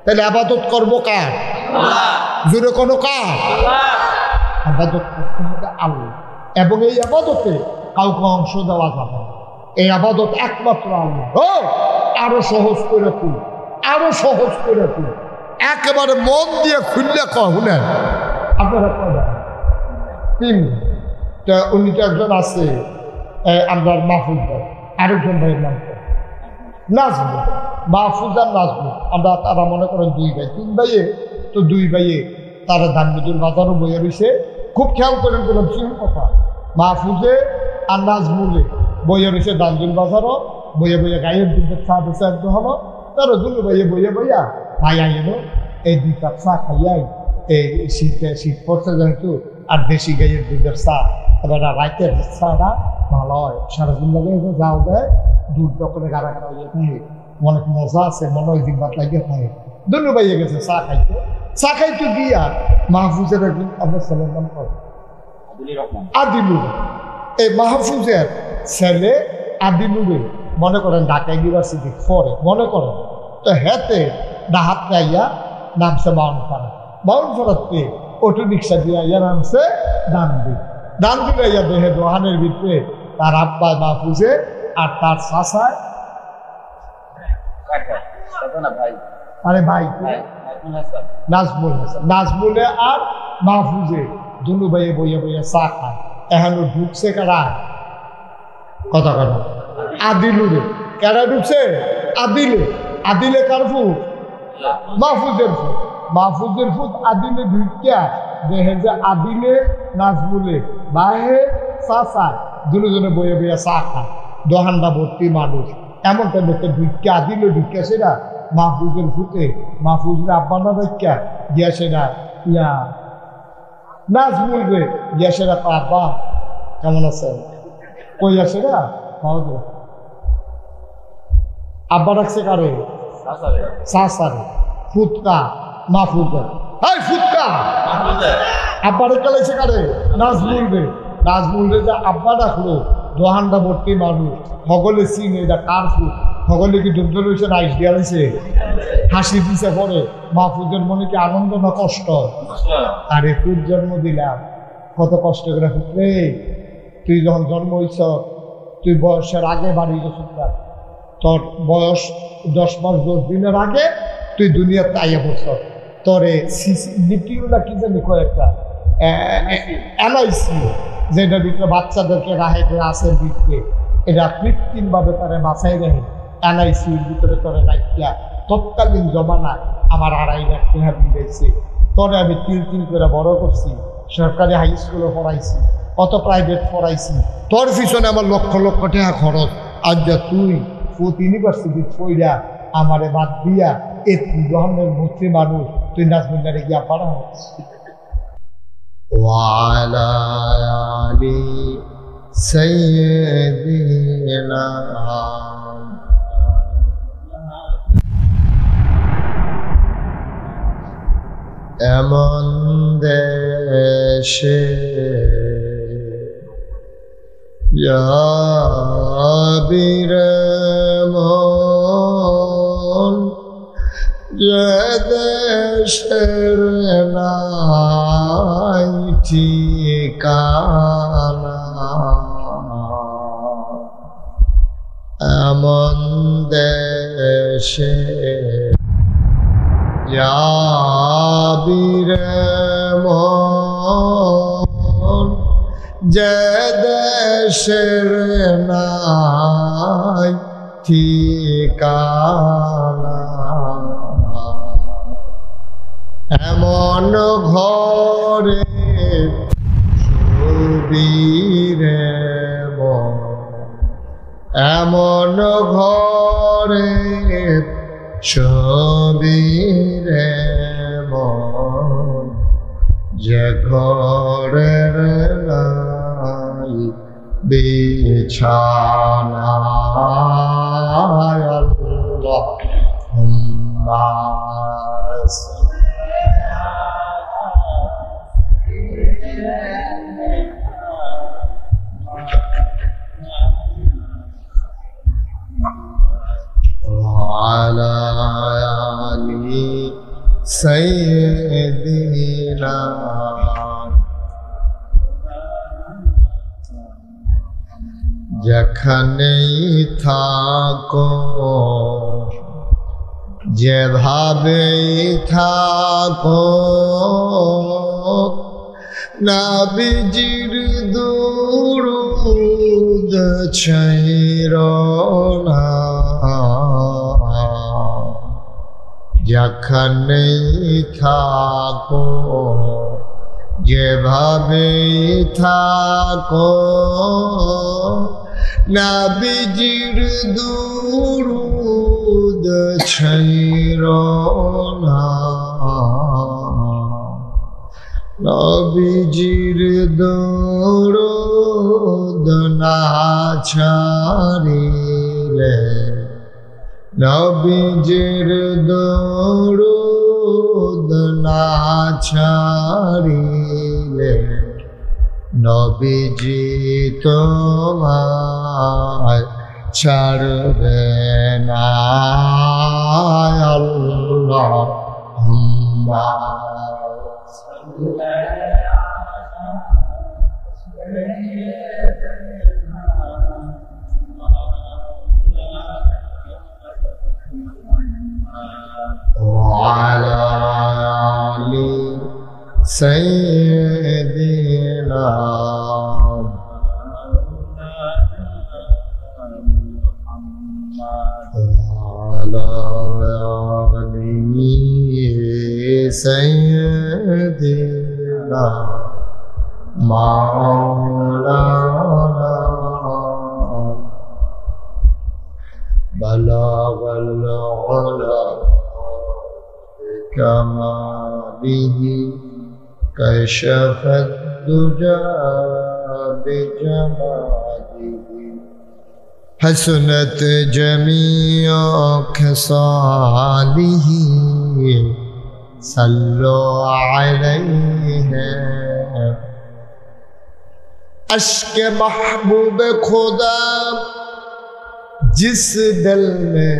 তাহলে আবাদত করবো কার? জোরে কোনো কার? আবাদত করতে হবে আল্লাহ, এবং এই আবাদতে কাউকে অংশ দেওয়া যাবে না। এই আবাদত একমাত্র আল্লাহ। ও আরো সহজ করে তুল, আরো সহজ করে তুল, একেবারে মন দিয়ে খুললে শুনেন আপনারা কবেন তিন উনি তো একজন আছে আমরা মাহফুজ ভাই, আরেকজন ভাইয়ের নাম নাজমু, মাহফুজ আর নাজমু। আমরা তারা মনে করেন দুই ভাই, তিন ভাইয়ে তো দুই ভাইয়ে তারা ধানমজুর বাজারও বইয়ে রয়েছে। খুব খেয়াল করেন বললাম সেই কথা, মাহফুজে আর নাজমুলে বইয়ে রয়েছে দানজুল বাজারও বইয়ে বইয়ে গায়ের দুধের চা বেছে একদম হলো। তারা দুটো বইয়ে বইয়ে বইয়া ভাই আইল এই 2 কাপ চা খাইয়াই এই শীত পড়ছে যেহেতু, আর দেশি গাইয়ের দুধের চা এবার রাইতের চাটা ভালো হয়, সারাদিন লাগে যাও দেয় দুধ দখলে গাড়া গাড়া ইয়ে থাকে, অনেক মজা আছে, মনে হয় জিম্বাত লাগিয়ে থাকে। দুটো বাইয়ে গেছে চা খাইতে গিয়া মাহফুজের একদিন আপনার ছেলের নাম করে আদিলুর। এই মাহফুজের ছেলে আদিলুরে মনে করেন ঢাকা ইউনিভার্সিটি পড়ে মনে করেন, তো হেতে ডাহাত আইয়া নামছে বাউনপাড়াতে অটো রিক্সা দিয়ে আইয়া নামছে ডানদিন আইয়া দেহে দোহানের ভিতরে তার আব্বা মাহফুজে আর তার চাষায় আরে ভাই নাজমুল হাসান, নাজমুলে আর মাহফুজে দুনু ভাইয়ে বইয়া বইয়া চা খায়। এখানে ঢুকছে কারা? কথা কথা আদিলুরে। কারা ঢুকছে? আদিলে। আদিলে কার ফুট? মাহফুজের ফুট। মাহফুজের ফুট আদিলে ঢুকিয়া দেখে যে আদিলে নাজমুলে বাহে চা চায়, দুজনে বইয়া বইয়া চা খায়, দোহান্ডা ভর্তি মানুষ। এমনটা দেখতে ঢুকিয়া আদিলে ঢুকিয়া সেটা মাহফুজের ফুটে, মাহফুজের আব্বা না দেখা গিয়া সেটা ইয়া নাজমুল রে গিয়া সেটা আব্বা কেমন আছে কইয়া সেটা আব্বা রাখছে কারে? সাসারে। ফুটকা মাহফুজের। হাই ফুটকা আব্বা রেখে লাইছে কারে? নাজমুল রে। নাজমুল রে যে আব্বা রাখলো, দোহান্ডা ভর্তি মানুষ, সকলে চিনে এটা কার ফুট। সকলে কি ডুবতে রয়েছে না আইস দিয়া রয়েছে? হাসি দিছে পরে মাহফুজের মনে কি আনন্দ না কষ্ট? আরে ফুট জন্ম দিলাম কত কষ্ট করে। ফুটরে তুই যখন জন্ম হইছ, তুই বয়সের আগে বাড়ি গেছিস, তোর বয়স 10 মাস 10 দিনের আগে তুই দুনিয়াতে আইয়া পড়ছ। তোরে নিটিও না কি জানি কয়েকটা এনআইসি, যেটার ভিতরে বাচ্চাদেরকে রাহে ক্লাসের ভিতরে, এটা কৃত্রিমভাবে তারা বাঁচাই রাখে। এনআইসির ভিতরে তোরে রাখিয়া তৎকালীন জমানায় আমার 2.5 লাখ টাকা দিয়েছে। তোরে আমি তিল করে বড় করছি, সরকারি হাই স্কুলে পড়াইছি, কত প্রাইভেট পড়াইছি, তোর পিছনে আমার লক্ষ লক্ষ টাকা খরচ। আজ যা তুই ফুট ইউনিভার্সিটি পড়া আমারে বাদ দিয়া এতি ধরনের ভর্তি মানুষ, তুই নাজমুল্লারে গিয়া পাড়া। ওয়ালা আলি সাইয়্যিদিনা এমন দেশে যাবিরে মন, যে দেশের নাই ঠিকানা, এমন দেশে যাবিরে মন, যে দেশের নাই ঠিকানা, এমন ঘরে ছবিরে মন, এমন ঘরে ছবিরে মন, যে ঘরের নাই বিছানা। আল্লাহুম্মা وعلى آل سيدنا যেখানেই থাকো, যেভাবেই থাকো, নবীজির দুরূদ ছাইরো না। যেখানেই থাকো, যেভাবেই থাকো, নবীজির দুরূদ ছাইরো না। নবীজির দরুদ না ছাড়িলে, নবীজির দরুদ না ছাড়িলে, নবীজি তোমায় ছাড়বে না। আল্লাহুম্মা سيدنا وعلى آله سيدنا مولانا بلغ العلا بكماله كشف الدجى بجماله حسنت جميع خصاله صلوا عليه अश्क महबूब खुदा जिस दिल में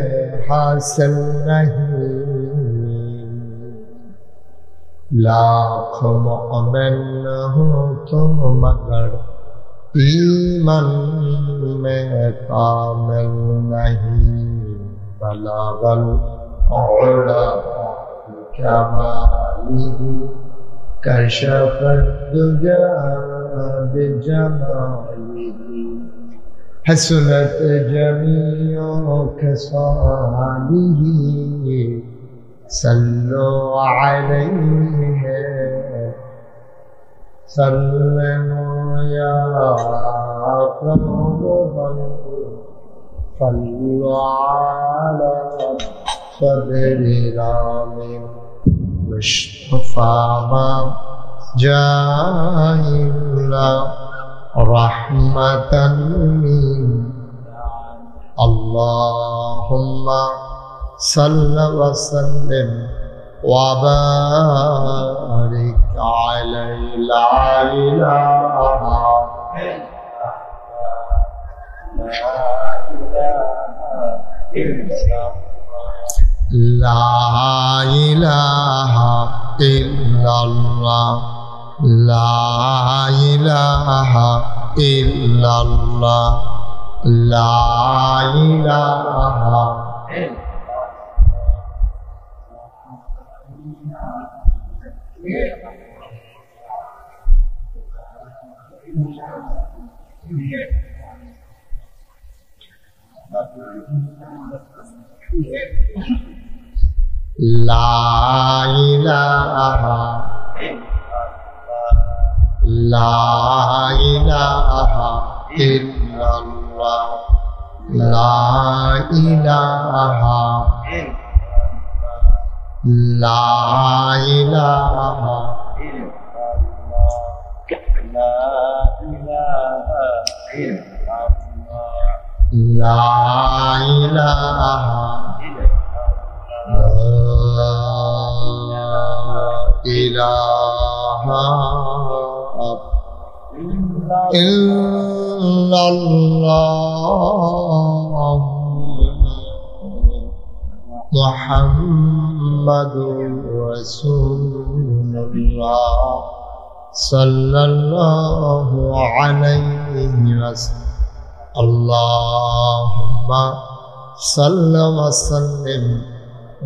हासिल नहीं लाख मोमिन हो तो मगर ईमान में कामिल नहीं बलागल औला कमालिही कशफ दुजा बिजमालिही हसनत जमीओ खसालिही सल्लो अलैहि सल्लमु या क़ौमन सल्लु अला सदरि रामिन मुस्तफा मा जाइला रहमतन अल्लाहुम्मा सल्लि व सल्लिम व बारिक अलैहि ला इलाहा ला इलाहा इल्लल्लाह ला इलाहा इल्लल्लाह ला इलाहा ला इलाहा ला इलाहा इल्लल्लाह ला इलाहा ला इलाहा ला इलाहा इलाहा इल्लल्लाह मुहम्मदुर रसूलुल्लाह सल्लल्लाहु अलैहि वसल्लम अल्लाहुम्मा सल्लि व सल्लिम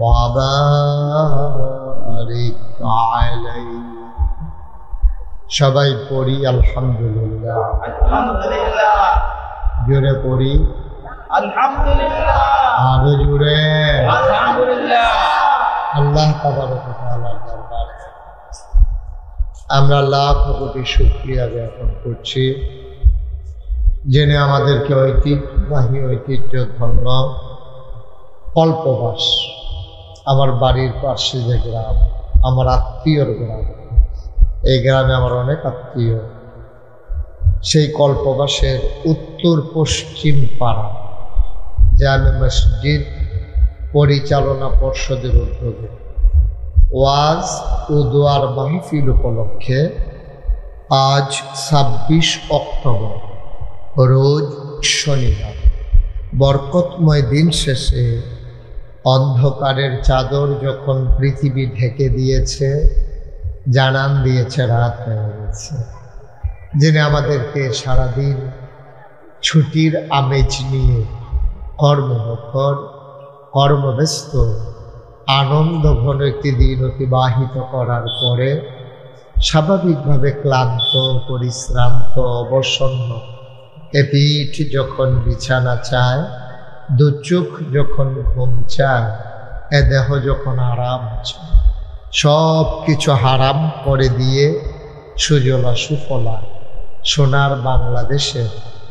व बारिक अलैहि সবাই পড়ি আলহামদুলিল্লাহ আলহামদুলিল্লাহ জোরে পড়ি আলহামদুলিল্লাহ আরো জোরে আলহামদুলিল্লাহ আল্লাহ তাবারক ওয়া তাআলার দরবারে আমরা লাখ কোটি শুকরিয়া জ্ঞাপন করছি যিনি আমাদেরকে ঐতিহ্যধন্য কল্পবাস আমার বাড়ির পাশে যে গ্রাম আমার আত্মীয়র গ্রাম এই গ্রামে আমার অনেক আত্মীয় সেই কল্পবাসের উত্তর পশ্চিম পাড়া জামে মসজিদ পরিচালনা পর্ষদের উদ্যোগে ওয়াজ ও দোয়ার মাহফিল উপলক্ষে আজ ২৬ অক্টোবর রোজ শনিবার বরকতময় দিন শেষে অন্ধকারের চাদর যখন পৃথিবী ঢেকে দিয়েছে জানান দিয়েছে রাত হয়ে গেছে যিনি আমাদেরকে সারাদিন ছুটির আমেজ নিয়ে কর্মমুখর কর্মব্যস্ত আনন্দ ঘন একটি দিন অতিবাহিত করার পরে স্বাভাবিকভাবে ক্লান্ত, পরিশ্রান্ত, অবসন্ন, এ পিঠ যখন বিছানা চায়, দু চোখ যখন ঘুম চায়, এ দেহ যখন আরাম চায়, সব কিছু হারাম করে দিয়ে সুজলা সুফলা সোনার বাংলাদেশে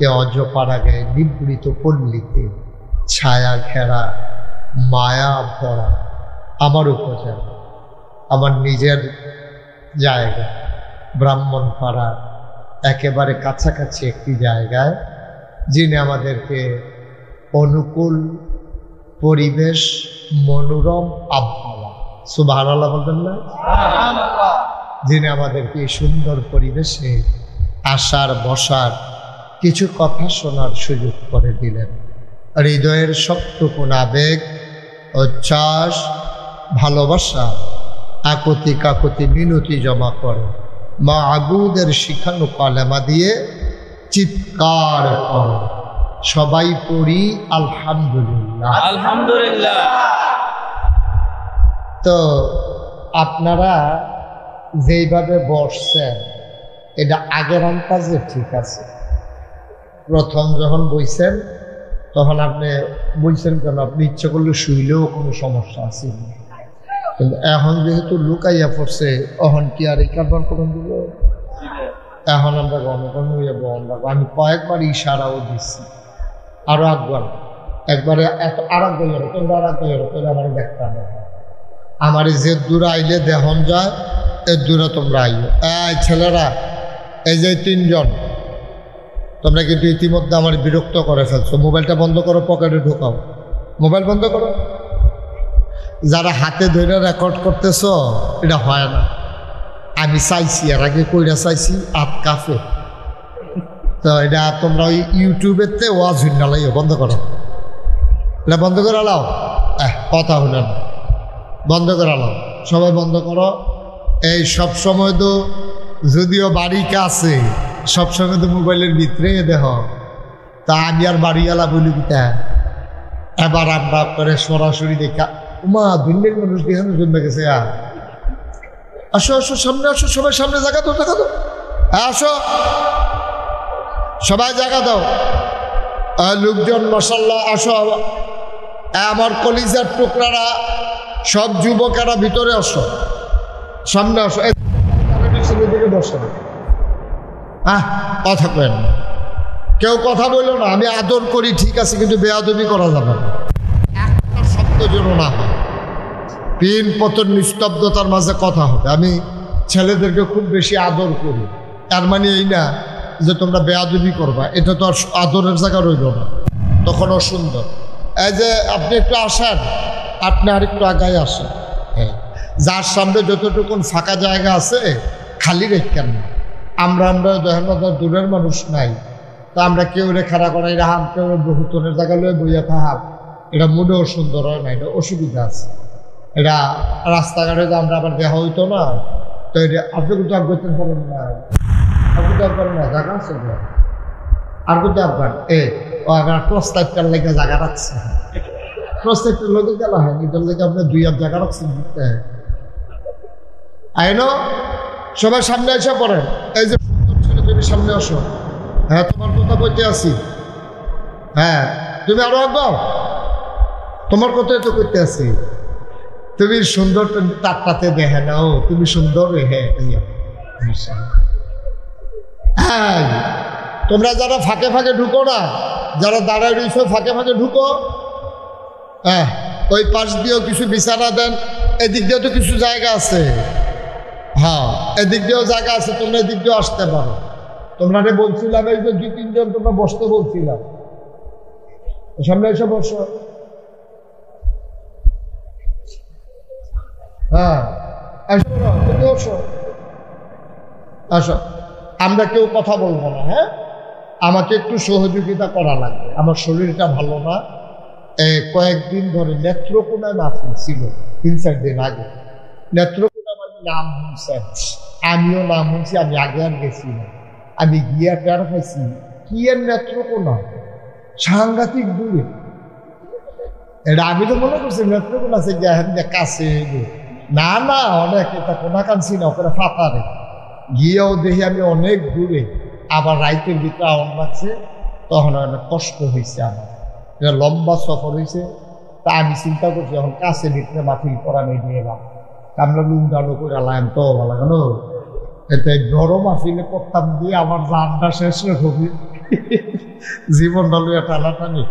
এ অজপাড়াগায় নিবৃত পল্লীতে ছায়া ঘেরা মায়া ভরা আমার উপজেলা, আমার নিজের জায়গা ব্রাহ্মণপাড়ার একেবারে কাছাকাছি একটি জায়গায়, যিনি আমাদেরকে অনুকূল পরিবেশ, মনোরম আবহাওয়া, সুবহানাল্লাহ বলবেন না, যিনি আমাদেরকে এই সুন্দর পরিবেশে আসার বসার কিছু কথা শোনার সুযোগ করে দিলেন। হৃদয়ের সবটুকুন আবেগ, উচ্ছ্বাস, ভালোবাসা, আকুতি কাকুতি মিনতি জমা করে মা আগুদের শিখানো কালেমা দিয়ে চিৎকার করে সবাই পড়ি আলহামদুলিল্লাহ,
আলহামদুলিল্লাহ।
তো আপনারা যেইভাবে বসছেন এটা আগের আন্দাজে ঠিক আছে। প্রথম যখন বইছেন তখন আপনি বইছেন কেন, আপনি ইচ্ছে করলে শুইলেও কোনো সমস্যা আছে না, কিন্তু এখন যেহেতু লুকাইয়া পড়ছে তখন কি আর এই কারবার করুন দিব। এখন আমরা গণগণ হয়ে বন্ধ, আমি কয়েকবার ইশারাও দিচ্ছি, আরো একবারে এত আর এক বইয়ের তোমরা আর এক বইয়ের তোমরা আমার দেখতে হবে, আমার যে দূরে আইলে দেহন যায় এর দূরে তোমরা আইও। এই ছেলেরা, এই যে তিনজন, তোমরা কিন্তু ইতিমধ্যে আমার বিরক্ত করে ফেলছো। মোবাইলটা বন্ধ করো, পকেটে ঢোকাও, মোবাইল বন্ধ করো। যারা হাতে ধরে রেকর্ড করতেছ এটা হয় না। আমি চাইছি, আর আগে কইরা চাইছি আত কাফে, তো এটা তোমরা ওই ইউটিউবেতে ওয়াজ হইনা লাইও, বন্ধ করো, এটা বন্ধ করে লাও। কথা হইল না, বন্ধ করে লাও, সবাই বন্ধ করো। এই সব সময় তো যদিও বাড়ি কাছে, সবসময় তো মোবাইলের ভিতরে দেহ, তা আমি আর বাড়িওয়ালা বলি কিতা, এবার আমরা করে সরাসরি দেখা উমা দুনিয়ার মানুষ দেখানোর জন্য গেছে। আসো আসো, সামনে আসো, সবাই সামনে জায়গা দাও, জায়গা দাও, আসো সবাই জায়গা দাও। লোকজন মাশাআল্লাহ আসো, আমার কলিজার টুকরারা, সব যুবকেরা ভিতরে আসো, সামনে আসো, দিকে বসো। কথা কেন, কেউ কথা বললো না, আমি আদর করি ঠিক আছে, কিন্তু বেয়াদবি করা যাবে না, একটা শব্দ যেন না হয়, পিন পতন নিস্তব্ধতার মাঝে কথা হবে। আমি ছেলেদেরকে খুব বেশি আদর করি, তার মানে এই না যে তোমরা বেয়াদবি করবা, এটা তো আর আদরের জায়গা রইল না, তখন অসুন্দর। এই যে আপনি একটু আসেন, আপনি আর একটু আগায় আসেন, হ্যাঁ, যার সামনে যতটুকুন ফাঁকা জায়গা আছে খালি রেখেন না। আমরা দেখেন না দূরের মানুষ নাই, তা আমরা কেউ রে খাড়া করাই রাহাম, কেউ বহুতনের জায়গা লয়ে বইয়া থাহাম, এটা মোটেও সুন্দর হয় না, এটা অসুবিধা আছে। এটা রাস্তাঘাটে তো আমরা আবার দেখা হইতো না, তো এটা আপনি কিন্তু আর করতে পারেন না, আপনি তো আর পারেন না, জায়গা আছে আর কিন্তু আপনার ও আপনার প্রস্তাবটার লেগে জায়গা রাখছে, প্রস্তাবটার লোকে গেলা হয়, এটার লেগে আপনার দুই আর জায়গা রাখছেন ঘুরতে আইন। সবাই সামনে এসে পড়েন, এই যে ছেলে তুমি সামনে আসো, হ্যাঁ তোমার কথা বলতে আসি, হ্যাঁ তুমি আরো একবার, তোমার কথাই তো করতে আসি, তুমি সুন্দর তারটাতে দেখে নাও, তুমি সুন্দর। হ্যাঁ তোমরা যারা ফাঁকে ফাঁকে ঢুকো না, যারা দাঁড়ায় রয়েছে ফাঁকে ফাঁকে ঢুকো, হ্যাঁ ওই পাশ দিয়েও কিছু বিছানা দেন, এদিক দিয়েও তো কিছু জায়গা আছে, হ্যাঁ এদিক দিয়েও জায়গা আছে, তোমরা এদিক দিয়েও আসতে পারো। তোমরা বলছিলাম এই যে 2-3 জন তোমরা বসতে বলছিলাম, সামনে এসে বসো। হ্যাঁ আসো, আসো, আমরা কেউ কথা বলবো না, হ্যাঁ আমাকে একটু সহযোগিতা করা লাগবে, আমার শরীরটা ভালো না। কয়েকদিন ধরে নেত্রকোনা মাহফিল ছিল 3-4 দিন আগে, নেত্রকোনা মানে নাম শুনছেন, আমিও নাম শুনছি, আমি আগে আর গেছি না, আমি গিয়া টার খাইছি, কি আর নেত্রকোনা সাংঘাতিক দূরে, এটা আমি তো মনে করছি নেত্রকোনা সে কাছে, না না অনেক, এটা কোনা কানছি না, ওখানে ফাঁকারে গিয়েও দেখি আমি অনেক দূরে, আবার রাইতের ভিতরে আওয়াজ লাগছে, তখন অনেক কষ্ট হয়েছে আমার, এটা লম্বা সফর হয়েছে। তা আমি চিন্তা করছি এখন কাছে ভিতরে মাহফিল করা নেই দিয়ে এলাম, আমরা লুমডানো করে আলাম তো ভালো কেন, এতে বড় মাহফিলে করতাম দিয়ে আমার জানটা শেষ হবে, জীবনটা লইয়া টানাটানি।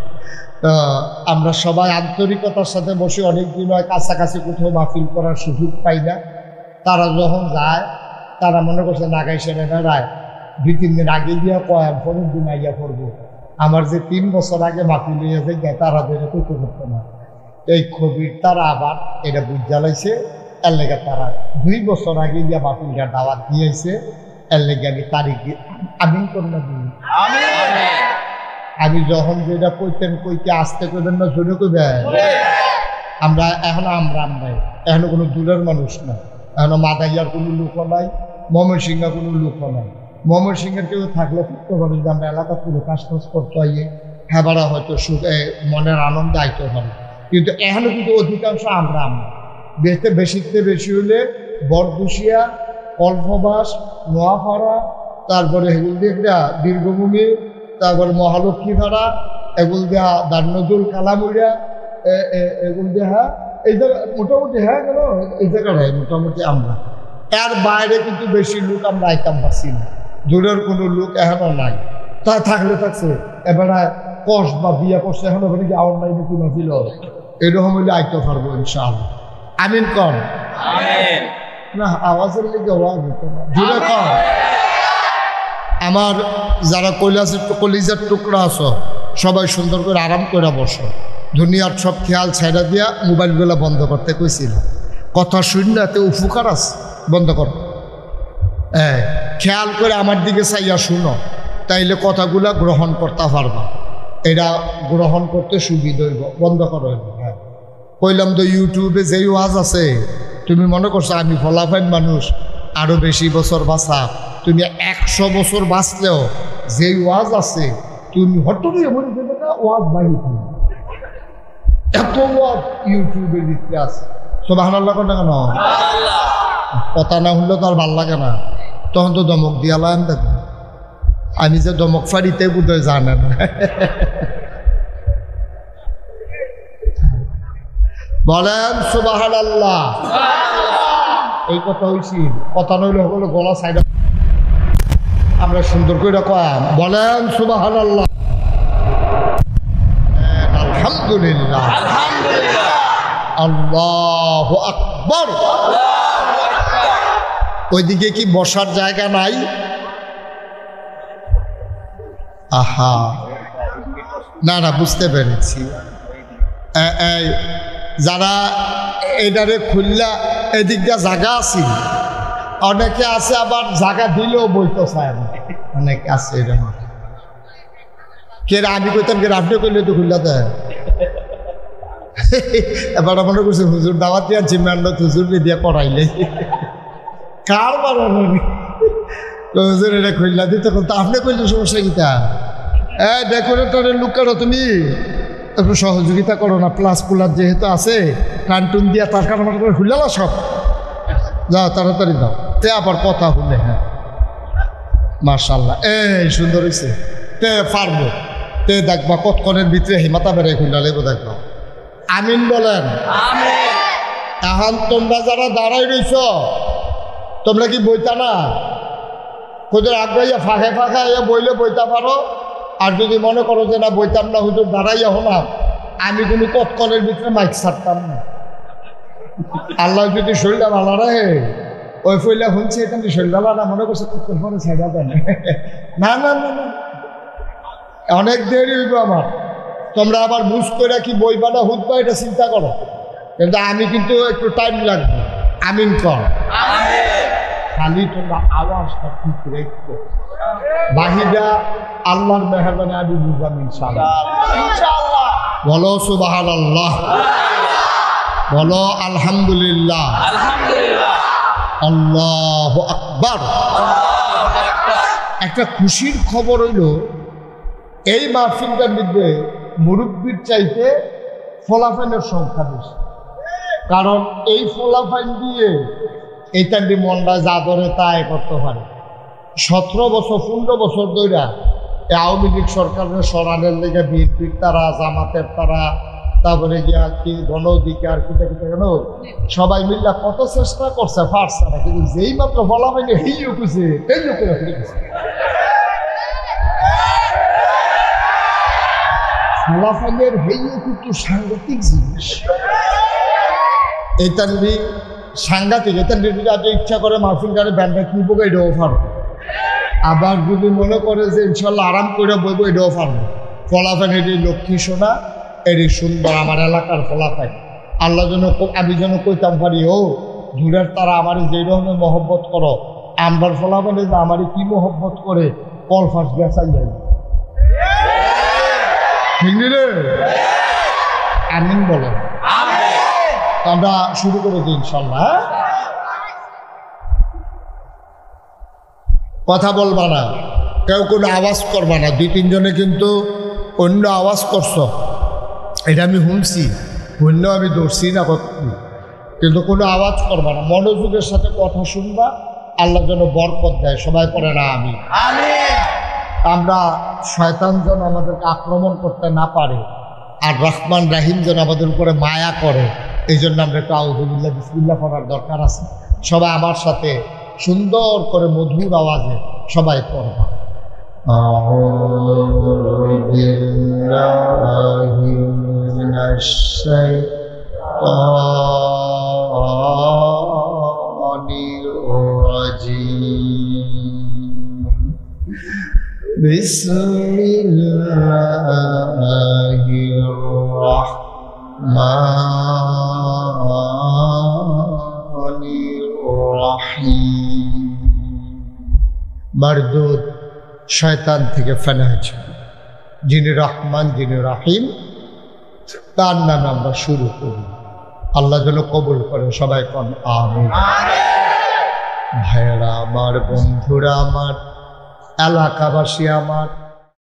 তো আমরা সবাই আন্তরিকতার সাথে বসে অনেকদিন হয় কাছাকাছি কোথাও মাহফিল করার সুযোগ পাই না। তারা যখন যায় তারা মনে করছে নাগাই সেরে বেড়ায়, 2-3 দিন আগে গিয়া কয় পরের দিন আইয়া করবো। আমার যে 3 বছর আগে মাহফিল হইয়া যায় তারা ধরে করতে করতো না, এই খবির তারা আবার এটা বুঝ জ্বালাইছে, এর লেগে তারা 2 বছর আগে গিয়া মাহফিলটা দাওয়াত দিয়েছে। এর লেগে আমি তারিখ আমিন করলাম, আমি যখন যেটা কইতেন কইতে আসতে করবেন না, জোরে কইবেন। আমরা আমরাই এখনো কোনো দূরের মানুষ না, এখনো মাদাইয়ার কোনো লোকও নাই, ময়মনসিংহের কোনো লোকও নাই। ময়মনসিংহের কেউ থাকলে করতে পারি যে আমরা এলাকা পুরো কাজ টাজ করতে হইয়ে হেবারা হয়তো সুখে মনের আনন্দে আইতে পারি, কিন্তু এখনো কিন্তু অধিকাংশ আমরা বেশিতে বেশি হলে বরদুশিয়া, কল্পবাস, নোয়াপাড়া, তারপরে হেগুল দিয়া দীর্ঘভূমি, তারপরে মহালক্ষ্মীপাড়া, এগুল দেহা দারনদুল কালামুড়িয়া, এগুল দেহা এই জায়গা মোটামুটি, হ্যাঁ কেন এই জায়গাটাই মোটামুটি আমরা। এর বাইরে কিন্তু বেশি লোক আমরা আইতাম পারছি না, দূরের কোনো লোক এখনো নাই। তা থাকলে থাকছে এবারে কষ বা বিয়া করছে এখন ওখানে কি আওয়ার নাই নাকি মাফিল এরকম হইলে আইতে পারবো ইনশাআল্লাহ। আমিন কন না, আওয়াজের লিগে আওয়াজ হতো না, জুড়ে কন। আমার যারা কলিজার টুকরা আছো সবাই সুন্দর করে আরাম করে বসো, দুনিয়ার সব খেয়াল ছেড়ে দিয়া মোবাইলগুলো বন্ধ করতে কইছিল, কথা শুনলে এতে উপকার আছে, বন্ধ করো। খেয়াল করে আমার দিকে চাইয়া শুনো, তাইলে কথাগুলা গ্রহণ করতে পারবা, এটা গ্রহণ করতে সুবিধা হইব, বন্ধ করো। হ্যাঁ কইলাম তো ইউটিউবে যেই ওয়াজ আছে, তুমি মনে করছো আমি ফলাফাইন মানুষ আরো বেশি বছর বাঁচা, তুমি 100 বছর বাঁচলেও যেই ওয়াজ আছে তুমি হঠাৎই এমন ওয়াজ বাহির, এত ওয়াজ ইউটিউবে দিতে আছে। সুবহানাল্লাহ কেন কেন কথা না শুনলে তো আর ভাল লাগে না, তখন তো দমক দিয়ালাম। দেখো আমি যে দমক ফাড়িতে বোধহয় জানে না, বলেন সুবহানাল্লাহ। এই কথা হইছি, কথা নইলে হলো গলা সাইড আমরা সুন্দর করে কয়াম, বলেন সুবহানাল্লাহ, আলহামদুলিল্লাহ, আল্লাহু আকবার। ওইদিকে কি বসার জায়গা নাই? আহা না না, বুঝতে পেরেছি। যারা এটারে খুললা এদিকটা জায়গা আছে, অনেকে আছে আবার জায়গা দিলেও বইতে চায় না, অনেকে আছে এরকম। কে আমি কইতাম কে আপনি করলে তো খুললা দেয়। এবার মনে করছে হুজুর দাওয়াত দিয়া জিম্মান্ড হুজুর দিয়া করাইলে কার বাড়ানো হুজুর এটা খুললা দিত, তো আপনি কইলে সমস্যা কিতা? ডেকোরেটরের লোক করো তুমি, তারপর সহযোগিতা করো না, প্লাস কুলার যেহেতু আছে টানটুন দিয়া তার কারণে করে খুললা সব যাও, তাড়াতাড়ি দাও। তে আবার কথা হলে হ্যাঁ মাশাআল্লাহ, এই সুন্দর হয়েছে, তে পারবো, তে দেখবা কতক্ষণের ভিতরে হিমাতা বেড়ে খুললা লেবো দেখবা। আমিন বলেন। এখন তোমরা যারা দাঁড়াই রইছ তোমরা কি বইতা না? হুজুর আগ্রাইয়া ফাঁকে ফাঁকা বইলে বইতা পারো, আর যদি মনে করো যে না বইতাম না হুজুর দাঁড়াইয়া হলাম, আমি কোনো কতক্ষণের ভিতরে মাইক ছাড়তাম না। আল্লাহ যদি শরীরটা ভালো রাখে, ওই ফইলা শুনছি এখানে শরীরটা ভালো না মনে করছে কতক্ষণ পরে ছেড়া দেন। না না না না, অনেক দেরি হইব আমার। তোমরা আবার বুঝ করে কি বইবা না হুদবা এটা চিন্তা করো, কিন্তু আমি কিন্তু একটু টাইম লাগবে। আমিন কর। খালি তোমরা আওয়াজটা ঠিক রেখো, বাহিরা আল্লাহর মেহরবানি আমি বুঝলাম ইনশাআল্লাহ। বলো সুবহানাল্লাহ, বলো আলহামদুলিল্লাহ, আল্লাহু আকবার। একটা খুশির খবর হইল, এই মাহফিলটার মধ্যে মুরব্বির চাইতে ফলাফাইনের সংখ্যা বেশি, কারণ এই ফলাফাইন দিয়ে এইটান্ডি মনটা যা ধরে তাই করতে পারে। 17 বছর 15 বছর ধরে আওয়ামী লীগ সরকারের সরানের লেগে বিএনপির তারা, জামাতের তারা, তারপরে গিয়া কি গণ অধিকার কিটা কিটা কেন সবাই মিল্লা কত চেষ্টা করছে, পারছে না। কিন্তু যেই মাত্র বলা হয়নি হেইও কুছে তেইও করে ফেলে গেছে। ফলাফলের হেইও কিন্তু সাংঘাতিক জিনিস। এইটান্ডি সাংঘাতিক। এইটান্ডি যদি আজ ইচ্ছা করে মাহফিল গাড়ি ব্যান্ডা কিনবো এটাও পারবো। আবার যদি মনে করে যে ইনশাল্লাহ আরাম করে বইবো এটাও পারবো। ফলাফল এটি লক্ষ্মী সোনা, এটি সুন্দর আমার এলাকার ফলাফল। আল্লাহ যেন আমি যেন কইতাম পারি, ও দূরের তারা আমারই যেই রকমের মহব্বত করো, আমরার ফলাফলে যে আমারই কি মহব্বত করে কলফাস গেছাই যাই। ঠিক রে? আমিন বলেন। আমরা শুরু করেছি ইনশাল্লাহ। কথা বলবা না, কেউ কোনো আওয়াজ করবা না। 2-3 জনে কিন্তু অন্য আওয়াজ করছো, এটা আমি শুনছি, অন্য আমি ধরছি না করছি, কিন্তু কোনো আওয়াজ করবা না। মনোযোগের সাথে কথা শুনবা, আল্লাহ যেন বরকত দেয়। সবাই পড়ে না আমি। আমরা শয়তান যেন আমাদেরকে আক্রমণ করতে না পারে, আর রহমান রাহিম যেন আমাদের উপরে মায়া করে। এই জন্য আমরা একটু আউযুবিল্লাহ বিসমিল্লাহ পড়ার দরকার আছে। সবাই আমার সাথে সুন্দর করে মধুর আওয়াজে সবাই পড়বা। আউযু বিল্লাহি মিনাশ শাইতানির রাজীম। বিসমিল্লাহির রাহমানির রাহিম। মারদুদ শয়তান থেকে ফেনা হয়েছে, যিনি রহমান যিনি রাহিম, তার নামে আমরা শুরু করি। আল্লাহ যেন কবুল করে। সবাই কোন আমিন। ভাইয়েরা আমার, বন্ধুরা আমার, এলাকাবাসী আমার,